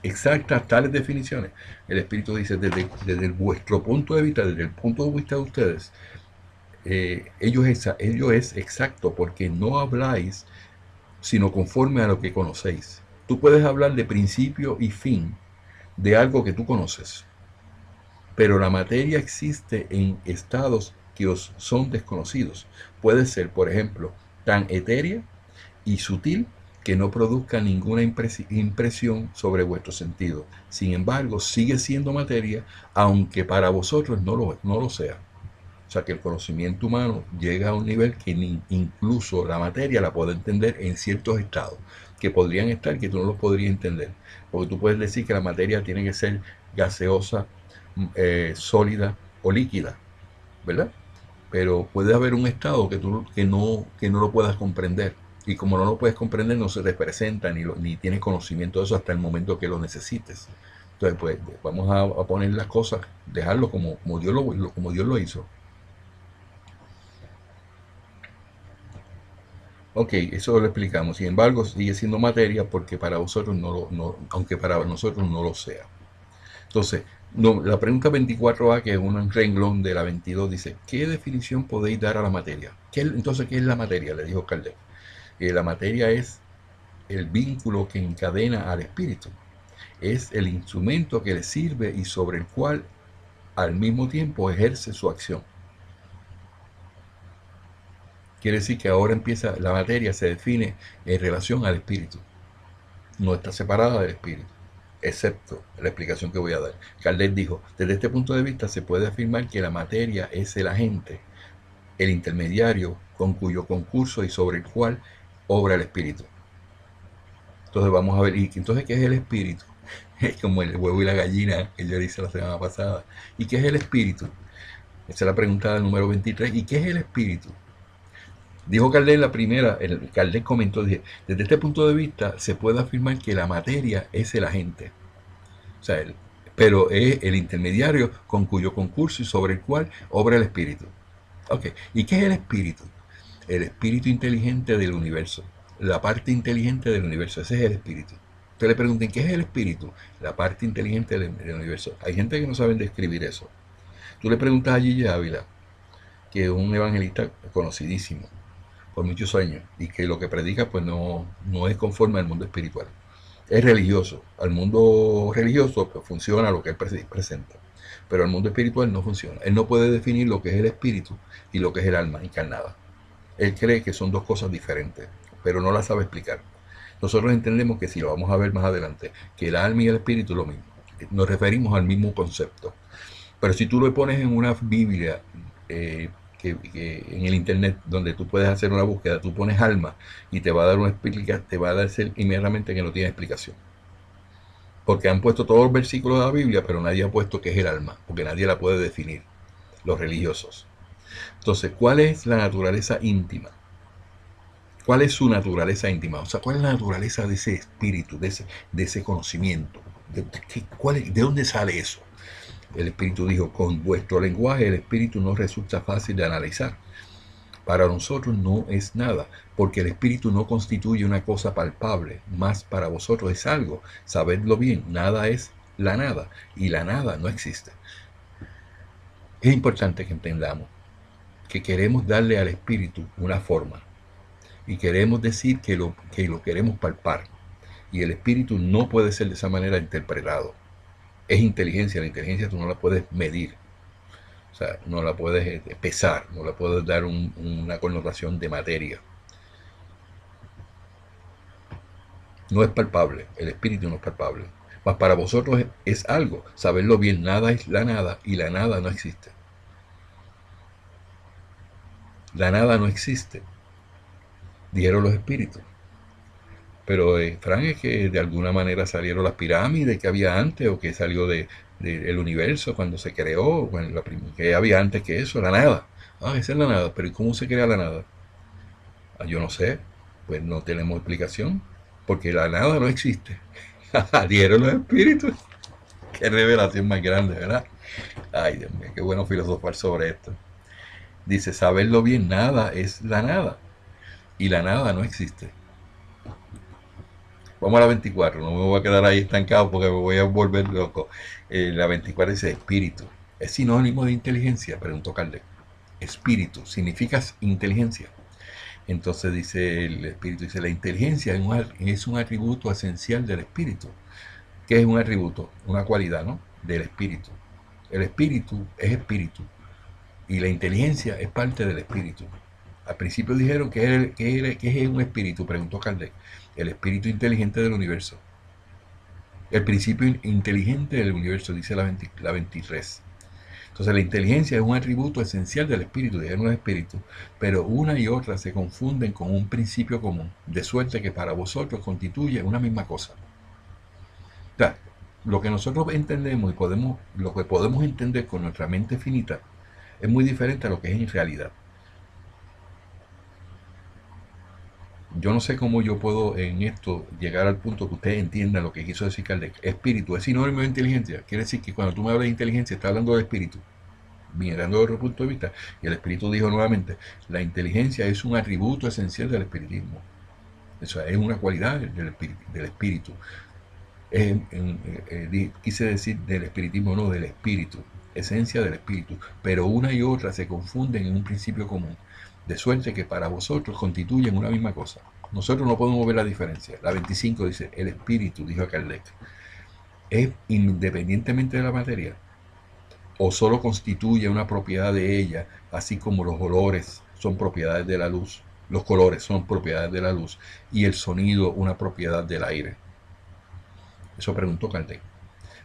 exactas tales definiciones. El Espíritu dice, desde vuestro punto de vista, desde el punto de vista de ustedes, ello es exacto, porque no habláis sino conforme a lo que conocéis. Tú puedes hablar de principio y fin de algo que tú conoces, pero la materia existe en estados que os son desconocidos. Puede ser, por ejemplo, tan etérea y sutil que no produzca ninguna impresión sobre vuestro sentido. Sin embargo, sigue siendo materia, aunque para vosotros no lo sea. O sea que el conocimiento humano llega a un nivel que incluso la materia la puede entender en ciertos estados, que podrían estar que tú no los podrías entender. Porque tú puedes decir que la materia tiene que ser gaseosa, sólida o líquida, ¿verdad? Pero puede haber un estado que no lo puedas comprender. Y como no lo puedes comprender, no se te presenta ni tienes conocimiento de eso hasta el momento que lo necesites. Entonces, pues vamos a poner las cosas, dejarlo como Dios lo hizo. Ok, eso lo explicamos. Sin embargo, sigue siendo materia porque para vosotros aunque para nosotros no lo sea. Entonces, no, la pregunta 24A, que es un renglón de la 22, dice, ¿qué definición podéis dar a la materia? Entonces, ¿qué es la materia? Le dijo Kardec. La materia es el vínculo que encadena al espíritu. Es el instrumento que le sirve y sobre el cual al mismo tiempo ejerce su acción. Quiere decir que ahora empieza, la materia se define en relación al espíritu. No está separada del espíritu, excepto la explicación que voy a dar. Kardec dijo, desde este punto de vista se puede afirmar que la materia es el agente, el intermediario con cuyo concurso y sobre el cual obra el espíritu. Entonces vamos a ver, y entonces, ¿qué es el espíritu? Es como el huevo y la gallina que yo le hice la semana pasada. ¿Y qué es el espíritu? Esa es la pregunta del número 23. ¿Y qué es el espíritu? Dijo Kardec la primera, Kardec comentó, dije, desde este punto de vista se puede afirmar que la materia es el agente, o sea, pero es el intermediario con cuyo concurso y sobre el cual obra el espíritu. Ok, ¿y qué es el espíritu? El espíritu inteligente del universo, la parte inteligente del universo, ese es el espíritu. Usted le pregunten, ¿qué es el espíritu? La parte inteligente del universo. Hay gente que no sabe describir eso. Tú le preguntas a Gigi Ávila, que es un evangelista conocidísimo por muchos años, y que lo que predica pues no es conforme al mundo espiritual. Es religioso. Al mundo religioso pues, funciona lo que él presenta, pero al mundo espiritual no funciona. Él no puede definir lo que es el espíritu y lo que es el alma encarnada. Él cree que son dos cosas diferentes, pero no las sabe explicar. Nosotros entendemos que si lo vamos a ver más adelante, que el alma y el espíritu es lo mismo. Nos referimos al mismo concepto. Pero si tú lo pones en una Biblia, que en el internet, donde tú puedes hacer una búsqueda, tú pones alma y te va a dar una explicación, te va a dar inmediatamente que no tiene explicación. Porque han puesto todos los versículos de la Biblia, pero nadie ha puesto qué es el alma, porque nadie la puede definir, los religiosos. Entonces, ¿cuál es la naturaleza íntima? ¿Cuál es su naturaleza íntima? O sea, ¿cuál es la naturaleza de ese espíritu, de ese conocimiento? ¿De dónde sale eso? El espíritu dijo, con vuestro lenguaje el espíritu no resulta fácil de analizar. Para nosotros no es nada, porque el espíritu no constituye una cosa palpable, más para vosotros es algo. Sabedlo bien, nada es la nada, y la nada no existe. Es importante que entendamos que queremos darle al espíritu una forma, y queremos decir que lo queremos palpar, y el espíritu no puede ser de esa manera interpretado. Es inteligencia, la inteligencia tú no la puedes medir, o sea, no la puedes pesar, no la puedes dar una connotación de materia. No es palpable, el espíritu no es palpable. Mas para vosotros es algo, saberlo bien, nada es la nada y la nada no existe. La nada no existe, dijeron los espíritus. Pero Fran, es que de alguna manera salieron las pirámides que había antes, o que salió del universo cuando se creó, bueno, que había antes que eso, la nada. Ah, esa es la nada, pero ¿y cómo se crea la nada? Ah, yo no sé, pues no tenemos explicación, porque la nada no existe. Dieron los espíritus. Qué revelación más grande, ¿verdad? Ay, Dios mío, qué bueno filosofar sobre esto. Dice, saberlo bien, nada es la nada, y la nada no existe. Vamos a la 24, no me voy a quedar ahí estancado porque me voy a volver loco. La 24 dice espíritu. ¿Es sinónimo de inteligencia? Preguntó Kardec. Espíritu, ¿significa inteligencia? Entonces dice el espíritu, dice, la inteligencia es un atributo esencial del espíritu. ¿Qué es un atributo? Una cualidad, ¿no? Del espíritu. El espíritu es espíritu y la inteligencia es parte del espíritu. Al principio dijeron que es un espíritu, preguntó Kardec. El espíritu inteligente del universo. El principio inteligente del universo, dice la 23. Entonces la inteligencia es un atributo esencial del espíritu, dijeron los espíritus, pero una y otra se confunden con un principio común, de suerte que para vosotros constituye una misma cosa. O sea, lo que nosotros entendemos lo que podemos entender con nuestra mente finita, es muy diferente a lo que es en realidad. Yo no sé cómo yo puedo en esto llegar al punto que ustedes entiendan lo que quiso decir Kardec. Espíritu es sinónimo de inteligencia. Quiere decir que cuando tú me hablas de inteligencia, estás hablando de espíritu, mirando de otro punto de vista. Y el espíritu dijo nuevamente, la inteligencia es un atributo esencial del espiritismo. Eso es una cualidad del espíritu. Quise decir del espiritismo, no del espíritu, esencia del espíritu, pero una y otra se confunden en un principio común, de suerte que para vosotros constituyen una misma cosa. Nosotros no podemos ver la diferencia. La 25 dice, el espíritu, dijo Kardec, es independientemente de la materia, o solo constituye una propiedad de ella, así como los olores son propiedades de la luz, los colores son propiedades de la luz, y el sonido una propiedad del aire. Eso preguntó Kardec.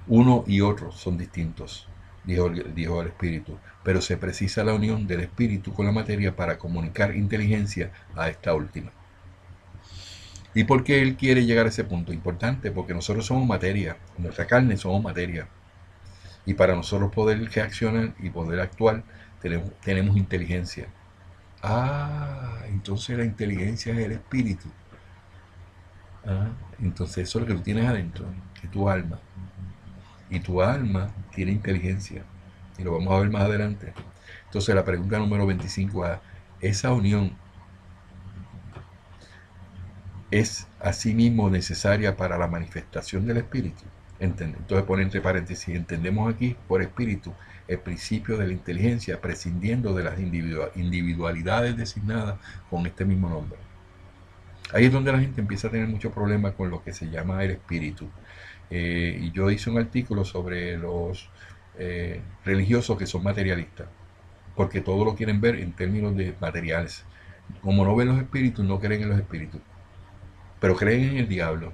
Uno y otro son distintos, dijo el espíritu, pero se precisa la unión del espíritu con la materia para comunicar inteligencia a esta última. ¿Y por qué él quiere llegar a ese punto? Importante, porque nosotros somos materia, nuestra carne somos materia. Y para nosotros poder reaccionar y poder actuar, tenemos inteligencia. Ah, entonces la inteligencia es el espíritu. Ah, entonces eso es lo que tú tienes adentro, que es tu alma. Y tu alma tiene inteligencia. Y lo vamos a ver más adelante. Entonces la pregunta número 25 a esa unión es asimismo necesaria para la manifestación del espíritu. Entonces pone entre paréntesis, entendemos aquí por espíritu el principio de la inteligencia prescindiendo de las individualidades designadas con este mismo nombre. Ahí es donde la gente empieza a tener muchos problemas con lo que se llama el espíritu. Y yo hice un artículo sobre los religiosos que son materialistas, porque todo lo quieren ver en términos de materiales. Como no ven los espíritus, no creen en los espíritus, pero creen en el diablo.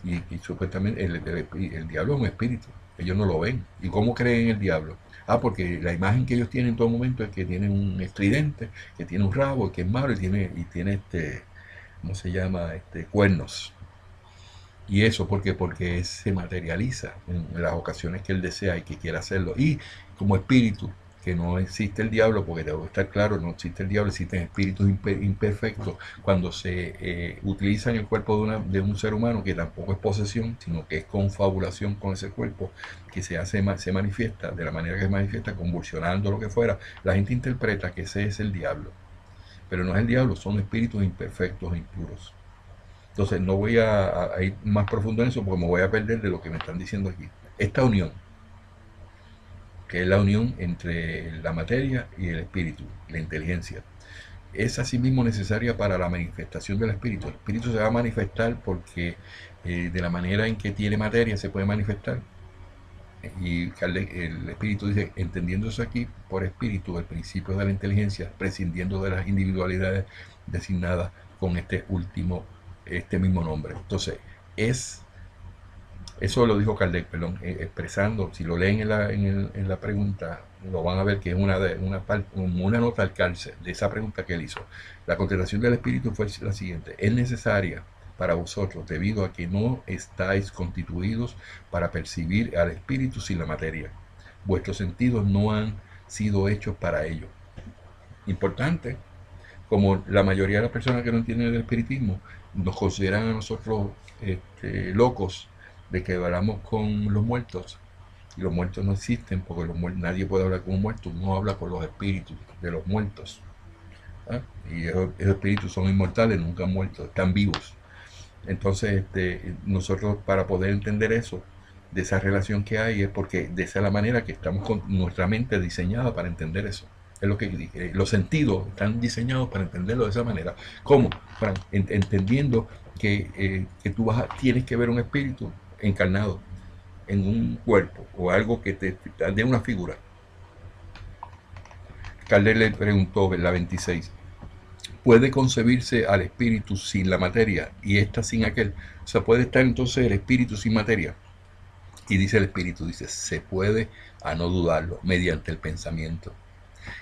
Y supuestamente el diablo es un espíritu, ellos no lo ven. ¿Y cómo creen en el diablo? Ah, porque la imagen que ellos tienen en todo momento es que tiene un estridente, que tiene un rabo, que es malo y tiene ¿cómo se llama? Cuernos. Y eso porque se materializa en las ocasiones que él desea y que quiera hacerlo. Y como espíritu, que no existe el diablo, porque debo estar claro, no existe el diablo, existen espíritus imperfectos cuando se utiliza en el cuerpo de un ser humano, que tampoco es posesión, sino que es confabulación con ese cuerpo, que se manifiesta de la manera que se manifiesta, convulsionando lo que fuera. La gente interpreta que ese es el diablo, pero no es el diablo, son espíritus imperfectos e impuros. Entonces no voy a ir más profundo en eso porque me voy a perder de lo que me están diciendo aquí. Esta unión, que es la unión entre la materia y el espíritu, la inteligencia, es asimismo necesaria para la manifestación del espíritu. El espíritu se va a manifestar porque de la manera en que tiene materia se puede manifestar. Y el espíritu dice, entendiendo eso aquí por espíritu, el principio de la inteligencia, prescindiendo de las individualidades designadas con este mismo nombre. Entonces, eso lo dijo Kardec, perdón, expresando, si lo leen en la pregunta, lo van a ver que es una nota al cárcel de esa pregunta que él hizo. La contestación del espíritu fue la siguiente: es necesaria para vosotros debido a que no estáis constituidos para percibir al espíritu sin la materia. Vuestros sentidos no han sido hechos para ello. Importante, como la mayoría de las personas que no entienden el espiritismo nos consideran a nosotros locos de que hablamos con los muertos, y los muertos no existen porque nadie puede hablar con un muerto, uno habla con los espíritus de los muertos. ¿Ah? Y esos espíritus son inmortales, nunca han muerto, están vivos. Entonces nosotros, para poder entender eso, de esa relación que hay, es porque de esa es la manera que estamos con nuestra mente diseñada para entender eso. Es lo que los sentidos están diseñados para entenderlo de esa manera. ¿Cómo? Frank, entendiendo que tú tienes que ver un espíritu encarnado en un cuerpo o algo que te dé una figura. Kardec le preguntó en la 26, ¿puede concebirse al espíritu sin la materia y esta sin aquel? O sea, puede estar entonces el espíritu sin materia. Y dice el espíritu, dice, se puede, a no dudarlo, mediante el pensamiento.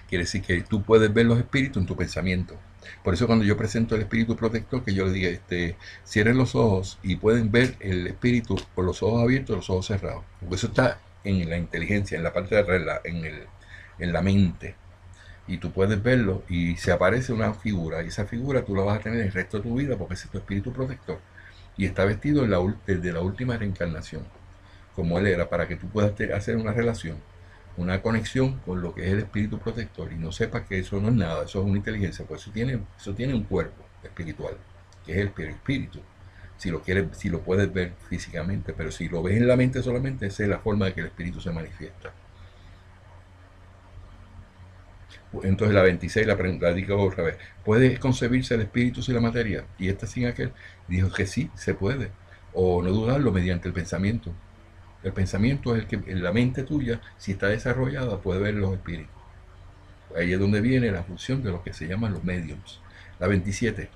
Quiere decir que tú puedes ver los espíritus en tu pensamiento. Por eso cuando yo presento el espíritu protector, que yo le diga, cierren los ojos y pueden ver el espíritu por los ojos abiertos, los ojos cerrados. Porque eso está en la inteligencia, en la parte de atrás, en la mente. Y tú puedes verlo y se aparece una figura. Y esa figura tú la vas a tener el resto de tu vida porque ese es tu espíritu protector. Y está vestido desde la última reencarnación, como él era, para que tú puedas hacer una relación, una conexión con lo que es el espíritu protector y no sepas que eso no es nada, eso es una inteligencia, pues eso tiene un cuerpo espiritual, que es el espíritu. Si lo puedes ver físicamente, pero si lo ves en la mente solamente, esa es la forma de que el espíritu se manifiesta. Entonces la 26 la pregunta, digo otra vez, ¿puede concebirse el espíritu sin la materia? Y esta sin aquel. Dijo que sí, se puede. O no dudarlo mediante el pensamiento. El pensamiento es el que en la mente tuya, si está desarrollada, puede ver los espíritus. Ahí es donde viene la función de lo que se llaman los mediums. La 27.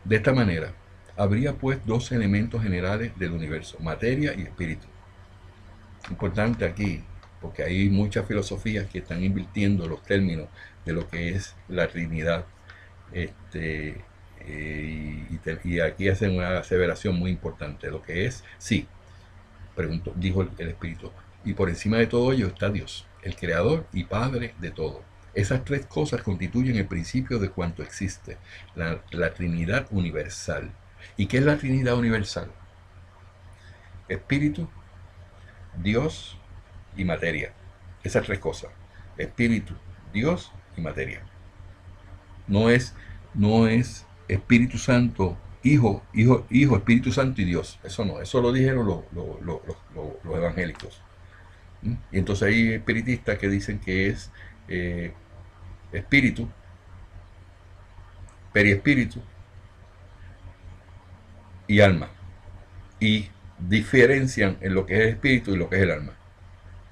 De esta manera, habría pues dos elementos generales del universo, materia y espíritu. Importante aquí, porque hay muchas filosofías que están invirtiendo los términos de lo que es la Trinidad. Y aquí hacen una aseveración muy importante. Lo que es, sí, preguntó, dijo el Espíritu. Y por encima de todo ello está Dios, el Creador y Padre de todo. Esas tres cosas constituyen el principio de cuanto existe, la Trinidad universal. ¿Y qué es la Trinidad universal? Espíritu, Dios y materia. Esas tres cosas. Espíritu, Dios y materia. No es, no es Espíritu Santo, Hijo, Espíritu Santo y Dios. Eso no, eso lo dijeron los evangélicos. ¿Mm? Y entonces hay espiritistas que dicen que es eh, espíritu, periespíritu y alma. Y diferencian en lo que es el espíritu y lo que es el alma.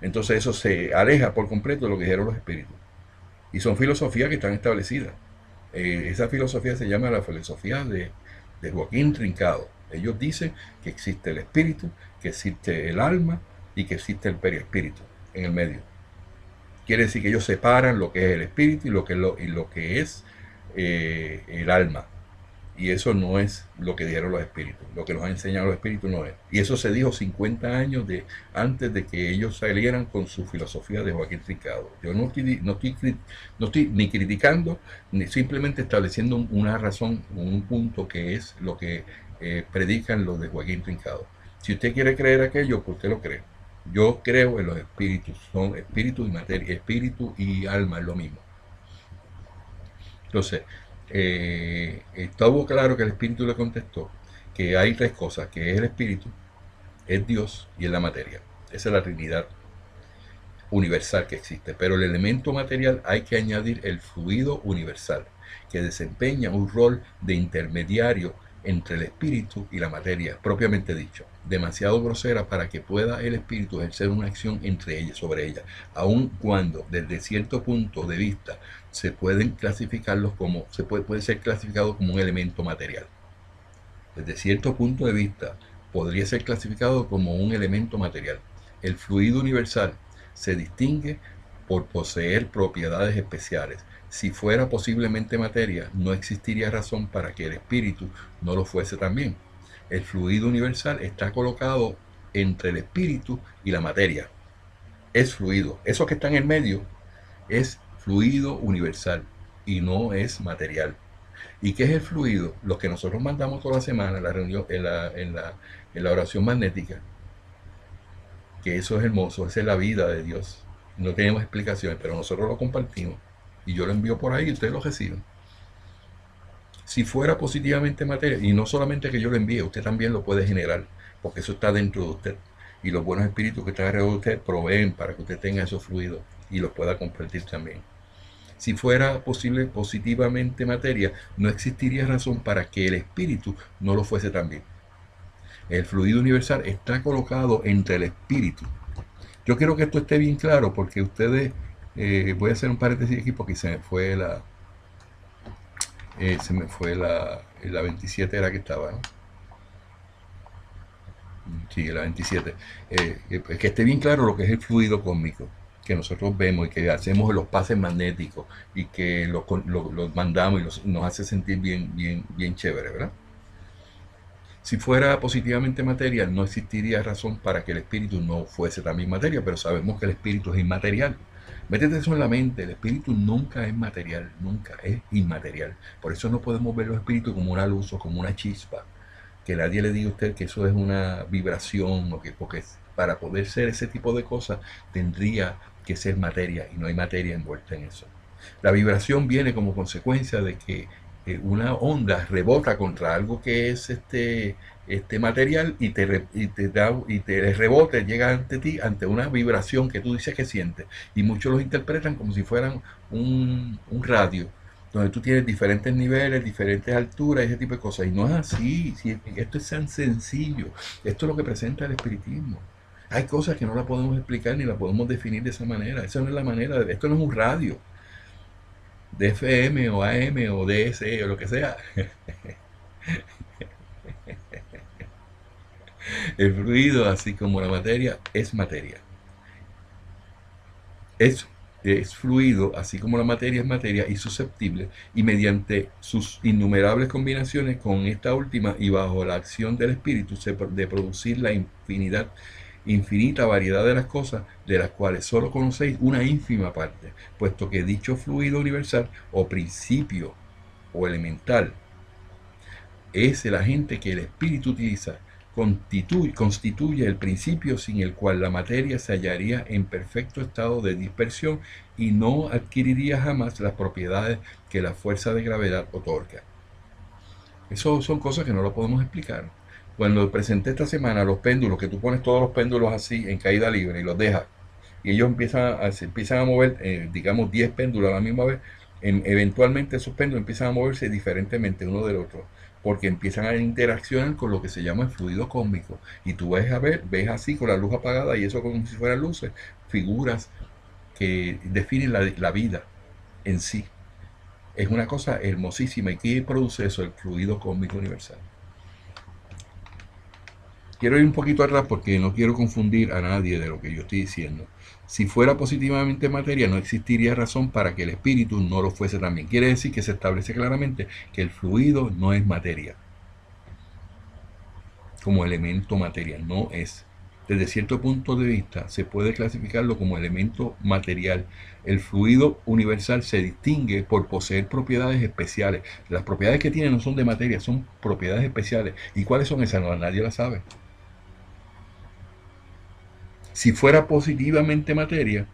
Entonces eso se aleja por completo de lo que dijeron los espíritus. Y son filosofías que están establecidas. Esa filosofía se llama la filosofía de Joaquín Trincado. Ellos dicen que existe el espíritu, que existe el alma y que existe el periespíritu en el medio. Quiere decir que ellos separan lo que es el espíritu y lo que es el alma. Y eso no es lo que dijeron los espíritus. Lo que nos han enseñado los espíritus no es. Y eso se dijo 50 años antes de que ellos salieran con su filosofía de Joaquín Trincado. Yo no estoy ni criticando, ni simplemente estableciendo una razón, un punto que es lo que predican los de Joaquín Trincado. Si usted quiere creer aquello, pues usted lo cree. Yo creo en los espíritus. Son espíritu y materia. Espíritu y alma es lo mismo. Entonces, estuvo claro que el Espíritu le contestó que hay tres cosas, que es el Espíritu, es Dios y es la materia. Esa es la Trinidad universal que existe. Pero el elemento material hay que añadir el fluido universal, que desempeña un rol de intermediario entre el espíritu y la materia, propiamente dicho, demasiado grosera para que pueda el espíritu ejercer una acción entre ellas, sobre ella, aun cuando desde cierto punto de vista se pueden clasificarlos como, puede ser clasificado como un elemento material. Desde cierto punto de vista podría ser clasificado como un elemento material. El fluido universal se distingue por poseer propiedades especiales. Si fuera posiblemente materia, no existiría razón para que el espíritu no lo fuese también. El fluido universal está colocado entre el espíritu y la materia. Es fluido. Eso que está en el medio es fluido universal y no es material. ¿Y qué es el fluido? Lo que nosotros mandamos toda la semana en la reunión, en la oración magnética, que eso es hermoso, esa es la vida de Dios. No tenemos explicaciones, pero nosotros lo compartimos. Y yo lo envío por ahí y ustedes lo reciben. Si fuera positivamente materia, y no solamente que yo lo envíe, usted también lo puede generar, porque eso está dentro de usted. Y los buenos espíritus que están alrededor de usted proveen para que usted tenga esos fluidos y los pueda compartir también. Si fuera posible positivamente materia, no existiría razón para que el espíritu no lo fuese también. El fluido universal está colocado entre el espíritu. Yo quiero que esto esté bien claro porque ustedes, voy a hacer un paréntesis aquí porque la 27 era que estaba, ¿no? Sí, la 27. Que esté bien claro lo que es el fluido cósmico que nosotros vemos y que hacemos los pases magnéticos y que los mandamos y nos hace sentir bien, bien, bien chévere, ¿verdad? Si fuera positivamente materia, no existiría razón para que el espíritu no fuese también materia, pero sabemos que el espíritu es inmaterial. Métete eso en la mente, el espíritu nunca es material, nunca es inmaterial. Por eso no podemos ver los espíritus como una luz o como una chispa. Que nadie le diga a usted que eso es una vibración, porque para poder ser ese tipo de cosas tendría que ser materia y no hay materia envuelta en eso. La vibración viene como consecuencia de que una onda rebota contra algo que es este material y te rebote, llega ante ti ante una vibración que tú dices que sientes. Y muchos los interpretan como si fueran un radio, donde tú tienes diferentes niveles, diferentes alturas, ese tipo de cosas. Y no es así, si esto es tan sencillo. Esto es lo que presenta el espiritismo. Hay cosas que no la podemos explicar ni la podemos definir de esa manera. Esa no es la manera, esto no es un radio de FM o AM o DSE o lo que sea. El fluido, así como la materia, es materia. Es es fluido, así como la materia es materia y susceptible, y mediante sus innumerables combinaciones con esta última y bajo la acción del espíritu de producir la infinita variedad de las cosas de las cuales solo conocéis una ínfima parte, puesto que dicho fluido universal o principio o elemental es el agente que el espíritu utiliza, constituye el principio sin el cual la materia se hallaría en perfecto estado de dispersión y no adquiriría jamás las propiedades que la fuerza de gravedad otorga. Eso son cosas que no lo podemos explicar. Cuando presenté esta semana los péndulos, que tú pones todos los péndulos así en caída libre y los dejas, y ellos se empiezan a mover, digamos 10 péndulos a la misma vez, eventualmente esos péndulos empiezan a moverse diferentemente uno del otro, porque empiezan a interaccionar con lo que se llama el fluido cósmico. Y tú ves así con la luz apagada y eso como si fueran luces, figuras que definen la vida en sí. Es una cosa hermosísima. ¿Y qué produce eso? El fluido cósmico universal. Quiero ir un poquito atrás porque no quiero confundir a nadie de lo que yo estoy diciendo. Si fuera positivamente materia, no existiría razón para que el espíritu no lo fuese también. Quiere decir que se establece claramente que el fluido no es materia. Como elemento materia, no es. Desde cierto punto de vista, se puede clasificarlo como elemento material. El fluido universal se distingue por poseer propiedades especiales. Las propiedades que tiene no son de materia, son propiedades especiales. ¿Y cuáles son esas? No, nadie las sabe. Si fuera positivamente materia,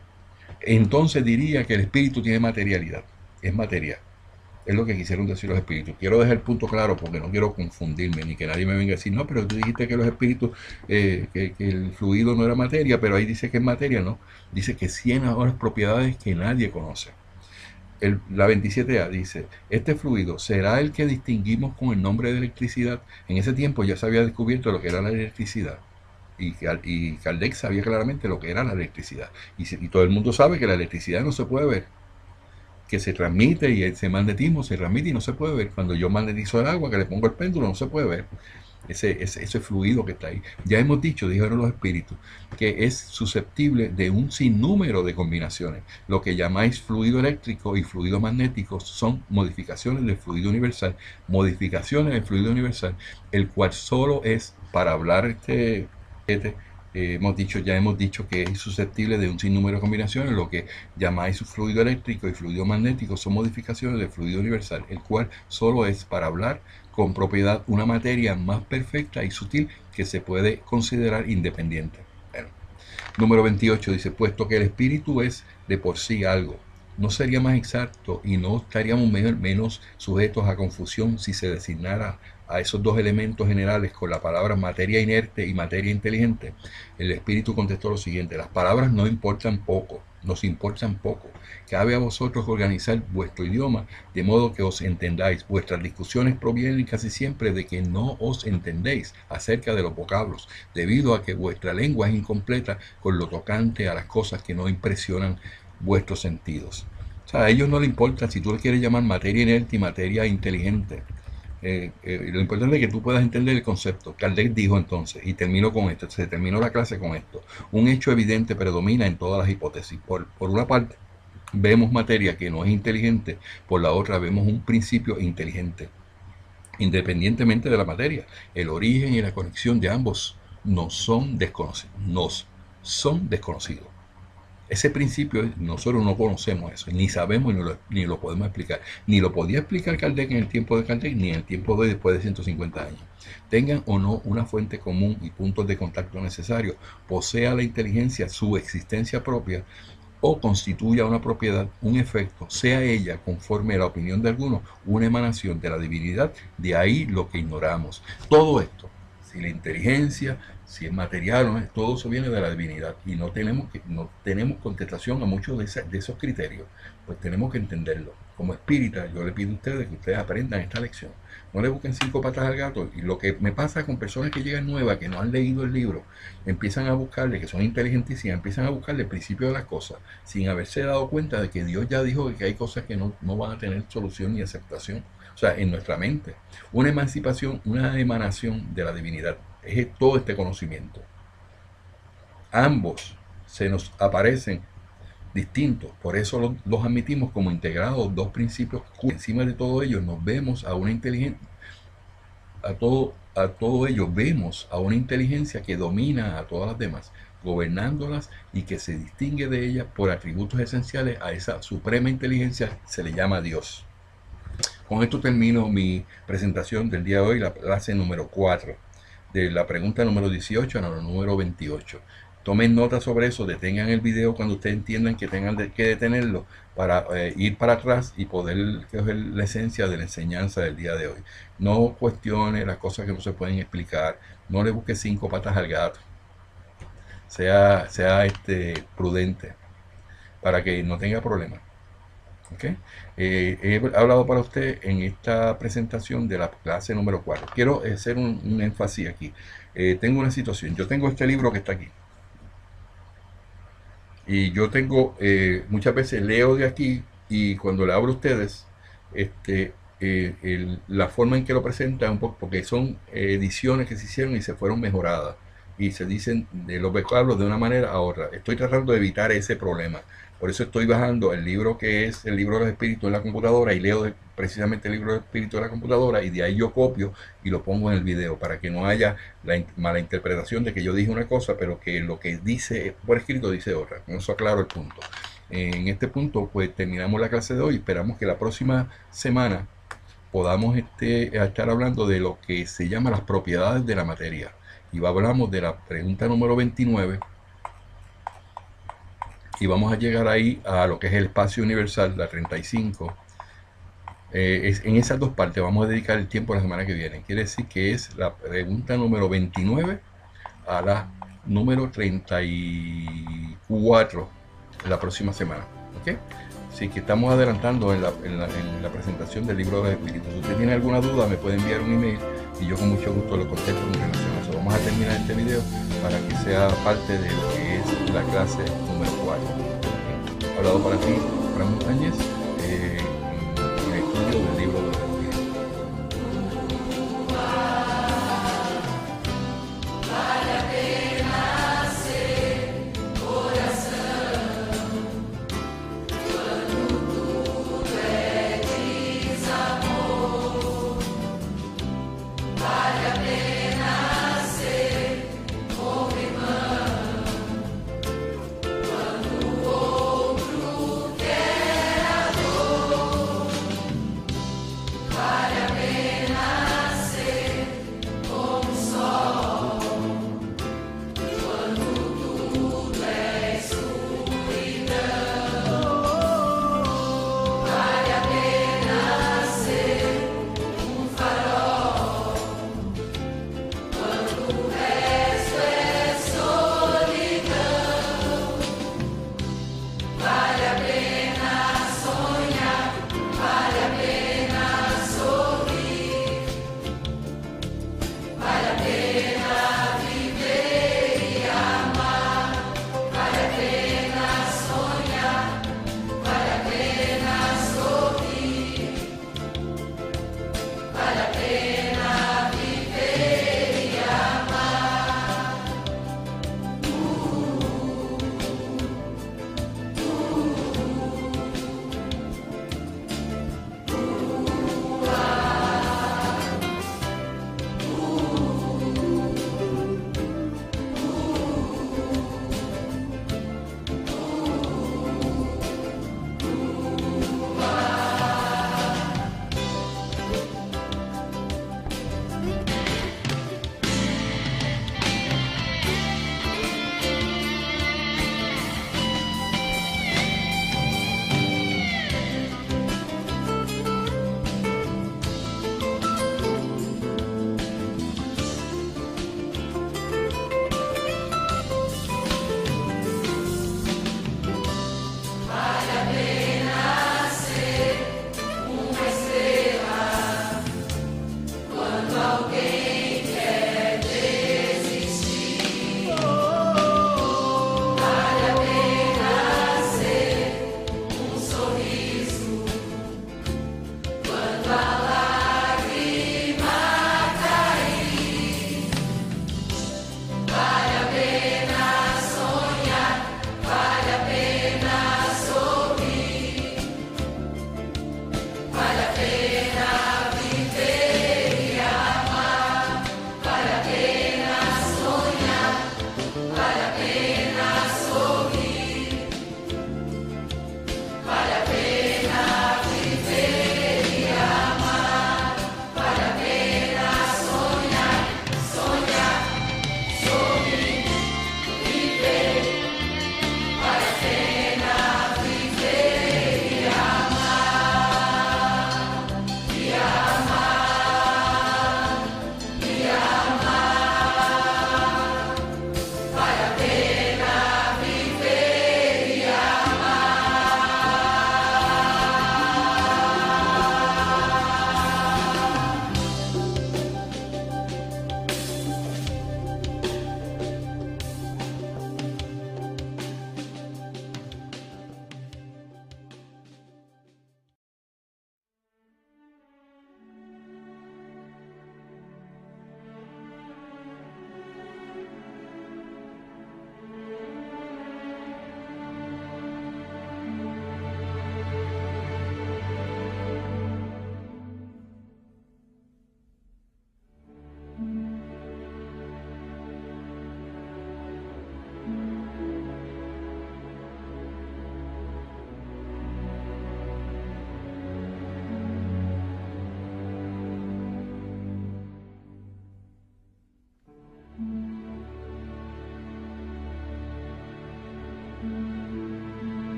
entonces diría que el espíritu tiene materialidad, es materia. Es lo que quisieron decir los espíritus. Quiero dejar el punto claro porque no quiero confundirme, ni que nadie me venga a decir, no, pero tú dijiste que los espíritus, que el fluido no era materia, pero ahí dice que es materia, ¿no? Dice que 100 horas propiedades que nadie conoce. La 27A dice, este fluido será el que distinguimos con el nombre de electricidad. En ese tiempo ya se había descubierto lo que era la electricidad. Y Kardec sabía claramente lo que era la electricidad. Y todo el mundo sabe que la electricidad no se puede ver, que se transmite y ese magnetismo se transmite y no se puede ver. Cuando yo magnetizo el agua, que le pongo el péndulo, no se puede ver ese fluido que está ahí. Ya hemos dicho, dijeron los espíritus, que es susceptible de un sinnúmero de combinaciones. Lo que llamáis fluido eléctrico y fluido magnético son modificaciones del fluido universal, el cual solo es, para hablar ya hemos dicho que es susceptible de un sinnúmero de combinaciones. Lo que llamáis fluido eléctrico y fluido magnético son modificaciones del fluido universal, el cual solo es, para hablar con propiedad, una materia más perfecta y sutil que se puede considerar independiente. Bueno, número 28 dice, puesto que el espíritu es de por sí algo, no sería más exacto y no estaríamos menos sujetos a confusión si se designara a esos dos elementos generales con la palabra materia inerte y materia inteligente. El espíritu contestó lo siguiente: las palabras no importan poco, nos importan poco. Cabe a vosotros organizar vuestro idioma de modo que os entendáis. Vuestras discusiones provienen casi siempre de que no os entendéis acerca de los vocablos, debido a que vuestra lengua es incompleta con lo tocante a las cosas que no impresionan vuestros sentidos. O sea, a ellos no les importa si tú le quieres llamar materia inerte y materia inteligente. Lo importante es que tú puedas entender el concepto. Kardec dijo entonces, y termino con esto, se terminó la clase con esto: un hecho evidente predomina en todas las hipótesis. Por una parte, vemos materia que no es inteligente, por la otra vemos un principio inteligente. Independientemente de la materia, el origen y la conexión de ambos nos son desconocidos. Ese principio, nosotros no conocemos eso, ni sabemos ni lo podemos explicar. Ni lo podía explicar Kardec en el tiempo de Kardec, ni en el tiempo de después de 150 años. Tengan o no una fuente común y puntos de contacto necesarios, posea la inteligencia su existencia propia, o constituya una propiedad, un efecto, sea ella, conforme a la opinión de algunos, una emanación de la divinidad, de ahí lo que ignoramos. Todo esto, si la inteligencia, si es material, ¿no? Todo eso viene de la divinidad y no tenemos contestación a muchos de esos criterios. Pues tenemos que entenderlo. Como espírita, yo le pido a ustedes que ustedes aprendan esta lección. No le busquen 5 patas al gato. Y lo que me pasa con personas que llegan nuevas, que no han leído el libro, empiezan a buscarle, que son inteligentísimas, empiezan a buscarle el principio de las cosas, sin haberse dado cuenta de que Dios ya dijo que hay cosas que no van a tener solución ni aceptación. O sea, en nuestra mente. Una emancipación, una emanación de la divinidad. Es todo este conocimiento. Ambos se nos aparecen distintos. Por eso los admitimos como integrados dos principios. Encima de todo ello nos vemos a una inteligencia, a todo ello vemos a una inteligencia que domina a todas las demás, gobernándolas y que se distingue de ellas por atributos esenciales. A esa suprema inteligencia se le llama Dios. Con esto termino mi presentación del día de hoy, la clase número 4, de la pregunta número 18 a la número 28. Tomen nota sobre eso, detengan el video cuando ustedes entiendan que tengan que detenerlo para ir para atrás y poder coger la esencia de la enseñanza del día de hoy. No cuestione las cosas que no se pueden explicar, no le busque 5 patas al gato. Sea prudente para que no tenga problemas. ¿Okay? He hablado para usted en esta presentación de la clase número 4. Quiero hacer un énfasis aquí. Tengo una situación. Yo tengo este libro que está aquí. Y yo tengo, muchas veces leo de aquí y cuando le hablo a ustedes, la forma en que lo presenta un poco, porque son ediciones que se hicieron y se fueron mejoradas. Y se dicen de los vocablos de una manera a otra. Estoy tratando de evitar ese problema. Por eso estoy bajando el libro que es el libro de los espíritus en la computadora y leo precisamente el libro de los espíritus en la computadora y de ahí yo copio y lo pongo en el video para que no haya la mala interpretación de que yo dije una cosa pero que lo que dice por escrito dice otra. Con eso aclaro el punto. En este punto pues terminamos la clase de hoy. Esperamos que la próxima semana podamos estar hablando de lo que se llama las propiedades de la materia. Y hablamos de la pregunta número 29 y vamos a llegar ahí a lo que es el espacio universal, la 35. En esas dos partes vamos a dedicar el tiempo la semana que viene. Quiere decir que es la pregunta número 29 a la número 34 la próxima semana. ¿Okay? Así que estamos adelantando en la presentación del libro de los espíritus. Si usted tiene alguna duda me puede enviar un email y yo con mucho gusto lo contesto en relación a eso. Vamos a terminar este video para que sea parte de lo que es la clase número 4. He hablado para ti, Fran Montañez, en el estudio del libro de los espíritus.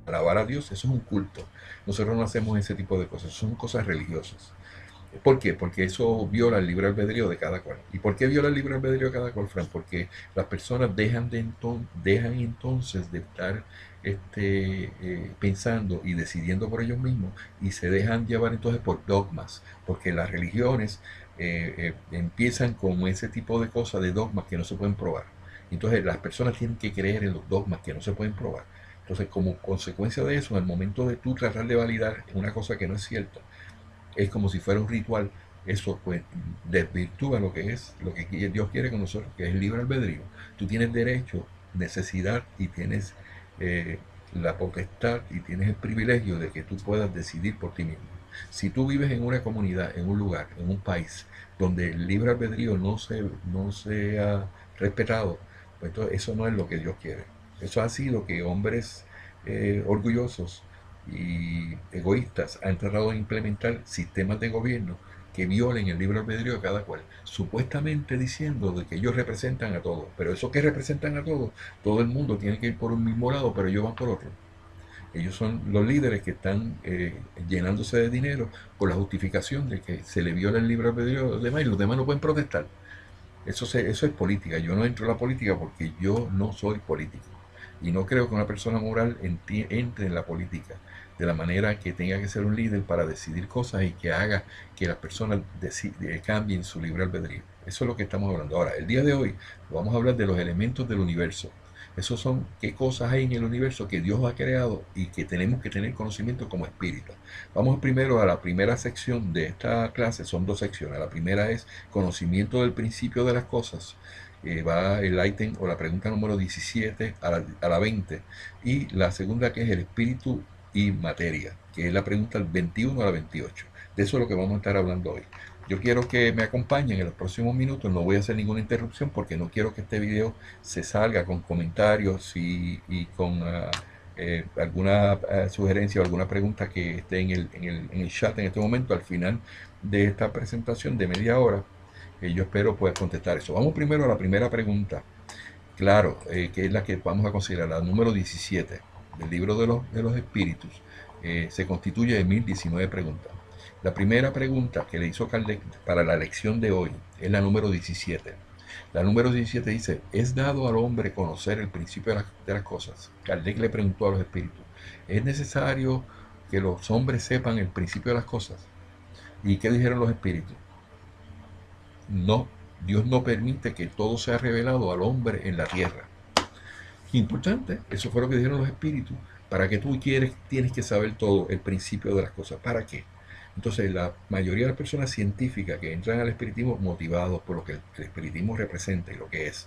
alabar a Dios, eso es un culto. Nosotros no hacemos ese tipo de cosas, son cosas religiosas. ¿Por qué? Porque eso viola el libre albedrío de cada cual. ¿Y por qué viola el libre albedrío de cada cual, Fran? Porque las personas dejan entonces de estar pensando y decidiendo por ellos mismos y se dejan llevar entonces por dogmas, porque las religiones empiezan con ese tipo de cosas, de dogmas que no se pueden probar. Entonces las personas tienen que creer en los dogmas que no se pueden probar. Entonces, como consecuencia de eso, al momento de tú tratar de validar una cosa que no es cierta, es como si fuera un ritual. Eso pues desvirtúa lo que Dios quiere con nosotros, que es el libre albedrío. Tú tienes derecho, necesidad y tienes eh, la potestad y tienes el privilegio de que tú puedas decidir por ti mismo. Si tú vives en una comunidad, en un lugar, en un país donde el libre albedrío no se ha respetado, pues entonces eso no es lo que Dios quiere. Eso ha sido que hombres orgullosos y egoístas han tratado de implementar sistemas de gobierno que violen el libre albedrío de cada cual, supuestamente diciendo de que ellos representan a todos, pero eso que representan a todos, todo el mundo tiene que ir por un mismo lado, pero ellos van por otro. Ellos son los líderes que están llenándose de dinero por la justificación de que se le viola el libre albedrío a los demás y los demás no pueden protestar. Eso es política. Yo no entro en la política porque yo no soy político. Y no creo que una persona moral entre en la política de la manera que tenga que ser un líder para decidir cosas y que haga que las personas cambien su libre albedrío. Eso es lo que estamos hablando. Ahora, el día de hoy vamos a hablar de los elementos del universo. Esos son qué cosas hay en el universo que Dios ha creado y que tenemos que tener conocimiento como espíritu. Vamos primero a la primera sección de esta clase, son dos secciones. La primera es conocimiento del principio de las cosas. Va el ítem o la pregunta número 17 a la 20. Y la segunda que es el espíritu y materia, que es la pregunta del 21 a la 28. De eso es lo que vamos a estar hablando hoy. Yo quiero que me acompañen en los próximos minutos, no voy a hacer ninguna interrupción porque no quiero que este video se salga con comentarios y con alguna sugerencia o alguna pregunta que esté en el chat en este momento, al final de esta presentación de media hora. Yo espero poder contestar eso. Vamos primero a la primera pregunta, claro, que es la que vamos a considerar, la número 17 del libro de los espíritus. Se constituye de 1019 preguntas. La primera pregunta que le hizo Kardec para la lección de hoy es la número 17. La número 17 dice, ¿es dado al hombre conocer el principio de las cosas? Kardec le preguntó a los espíritus, ¿es necesario que los hombres sepan el principio de las cosas? ¿Y qué dijeron los espíritus? No, Dios no permite que todo sea revelado al hombre en la tierra. Importante, eso fue lo que dijeron los espíritus. ¿Para qué tienes que saber todo el principio de las cosas? ¿Para qué? Entonces, la mayoría de las personas científicas que entran al espiritismo motivados por lo que el espiritismo representa y lo que es,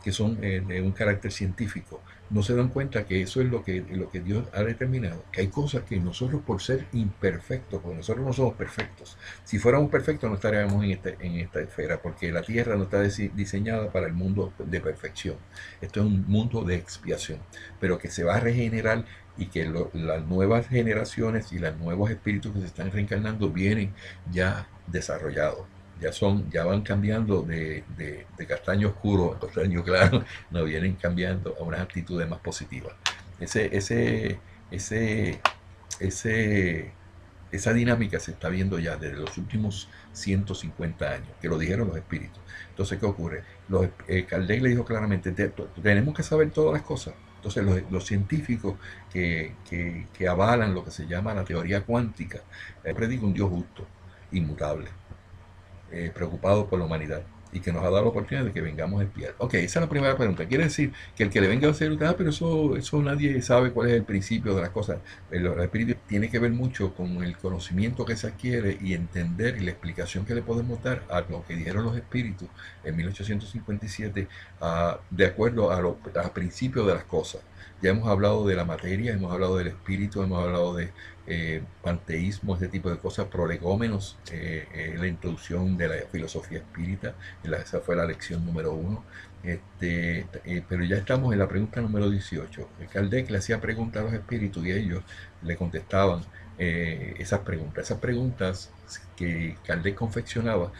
que son de un carácter científico, no se dan cuenta que eso es lo que Dios ha determinado, que hay cosas que nosotros por ser imperfectos, porque nosotros no somos perfectos, si fuéramos perfectos no estaríamos en esta esfera, porque la tierra no está diseñada para el mundo de perfección, esto es un mundo de expiación, pero que se va a regenerar y que las nuevas generaciones y los nuevos espíritus que se están reencarnando vienen ya desarrollados. Ya van cambiando de castaño oscuro a castaño claro, no vienen cambiando a unas actitudes más positivas. Ese, ese, ese, ese, esa dinámica se está viendo ya desde los últimos 150 años, que lo dijeron los espíritus. Entonces, ¿qué ocurre? Kardec le dijo claramente, tenemos que saber todas las cosas. Entonces, los científicos que avalan lo que se llama la teoría cuántica, predica un Dios justo, inmutable, preocupado por la humanidad y que nos ha dado la oportunidad de que vengamos a espiar. Ok, esa es la primera pregunta. Quiere decir que el que le venga a hacer, pero eso nadie sabe cuál es el principio de las cosas. El espíritu tiene que ver mucho con el conocimiento que se adquiere y entender y la explicación que le podemos dar a lo que dijeron los espíritus en 1857 de acuerdo a los principios de las cosas. Ya hemos hablado de la materia, hemos hablado del espíritu, hemos hablado de panteísmo, ese tipo de cosas, prolegómenos, la introducción de la filosofía espírita, esa fue la lección número 1. Pero ya estamos en la pregunta número 18. Kardec le hacía preguntas a los espíritus y ellos le contestaban esas preguntas. Esas preguntas que Kardec confeccionaba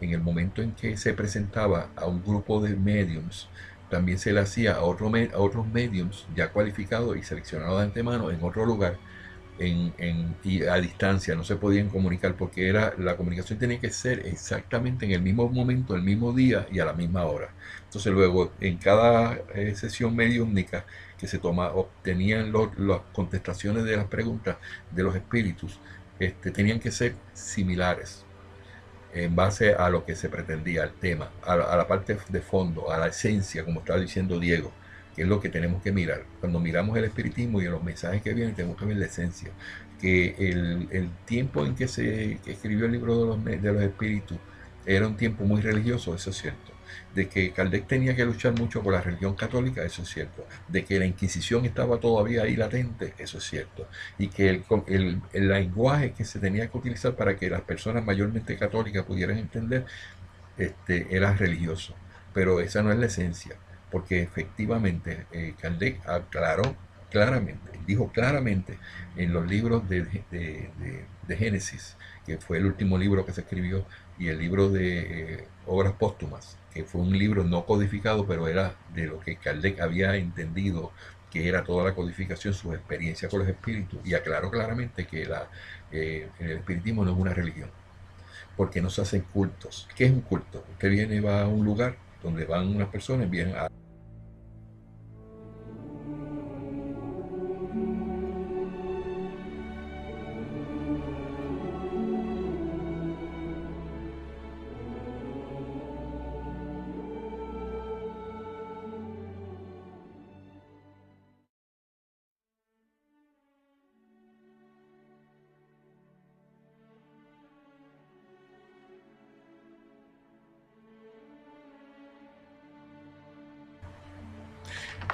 en el momento en que se presentaba a un grupo de mediums también se le hacía a otros mediums ya cualificados y seleccionados de antemano en otro lugar y a distancia, no se podían comunicar porque la comunicación tenía que ser exactamente en el mismo momento, el mismo día y a la misma hora. Entonces luego en cada sesión mediúmnica que se obtenían las contestaciones de las preguntas de los espíritus, tenían que ser similares en base a lo que se pretendía, al tema, a la parte de fondo, a la esencia, como estaba diciendo Diego, que es lo que tenemos que mirar. Cuando miramos el espiritismo y en los mensajes que vienen, tenemos que ver la esencia. Que el tiempo en que se escribió el libro de los espíritus era un tiempo muy religioso, eso es cierto. De que Kardec tenía que luchar mucho por la religión católica, eso es cierto. De que la Inquisición estaba todavía ahí latente, eso es cierto. Y que el lenguaje que se tenía que utilizar para que las personas mayormente católicas pudieran entender era religioso. Pero esa no es la esencia, porque efectivamente Kardec aclaró claramente, dijo claramente en los libros de Génesis, que fue el último libro que se escribió, y el libro de Obras Póstumas, que fue un libro no codificado, pero era de lo que Kardec había entendido, que era toda la codificación, sus experiencias con los espíritus, y aclaró claramente que el espiritismo no es una religión, porque no se hacen cultos. ¿Qué es un culto? Usted viene y va a un lugar donde van unas personas, vienen a...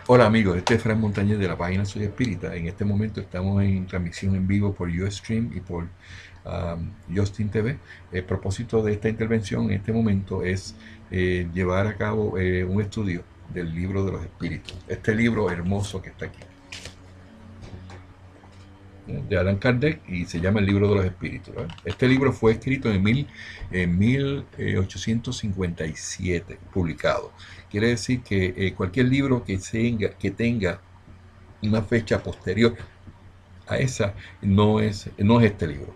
Hola amigos, este es Fran Montañez de la página Soy Espírita. En este momento estamos en transmisión en vivo por Ustream y por Justin TV. El propósito de esta intervención en este momento es llevar a cabo un estudio del libro de los espíritus. Este libro hermoso que está aquí, de Allan Kardec, y se llama El libro de los espíritus, ¿verdad? Este libro fue escrito en 1857, publicado. Quiere decir que cualquier libro que tenga una fecha posterior a esa no es este libro.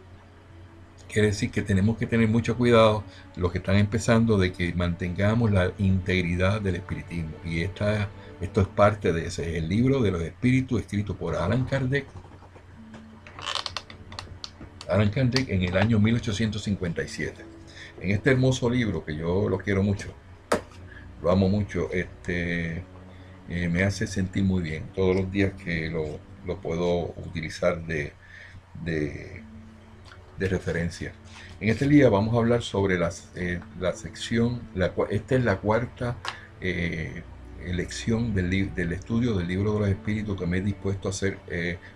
Quiere decir que tenemos que tener mucho cuidado, los que están empezando, de que mantengamos la integridad del espiritismo. Y esto es parte de ese, el libro de los espíritus, escrito por Allan Kardec en el año 1857. En este hermoso libro, que yo lo quiero mucho, lo amo mucho, me hace sentir muy bien todos los días que lo puedo utilizar de referencia. En este día vamos a hablar sobre la sección, esta es la cuarta lección del estudio del libro de los espíritus que me he dispuesto a hacer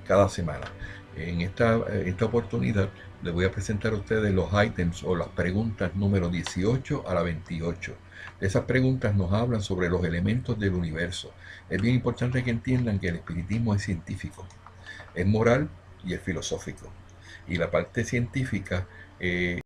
cada semana. En esta oportunidad les voy a presentar a ustedes los ítems o las preguntas número 18 a la 28. Esas preguntas nos hablan sobre los elementos del universo. Es bien importante que entiendan que el espiritismo es científico, es moral y es filosófico. Y la parte científica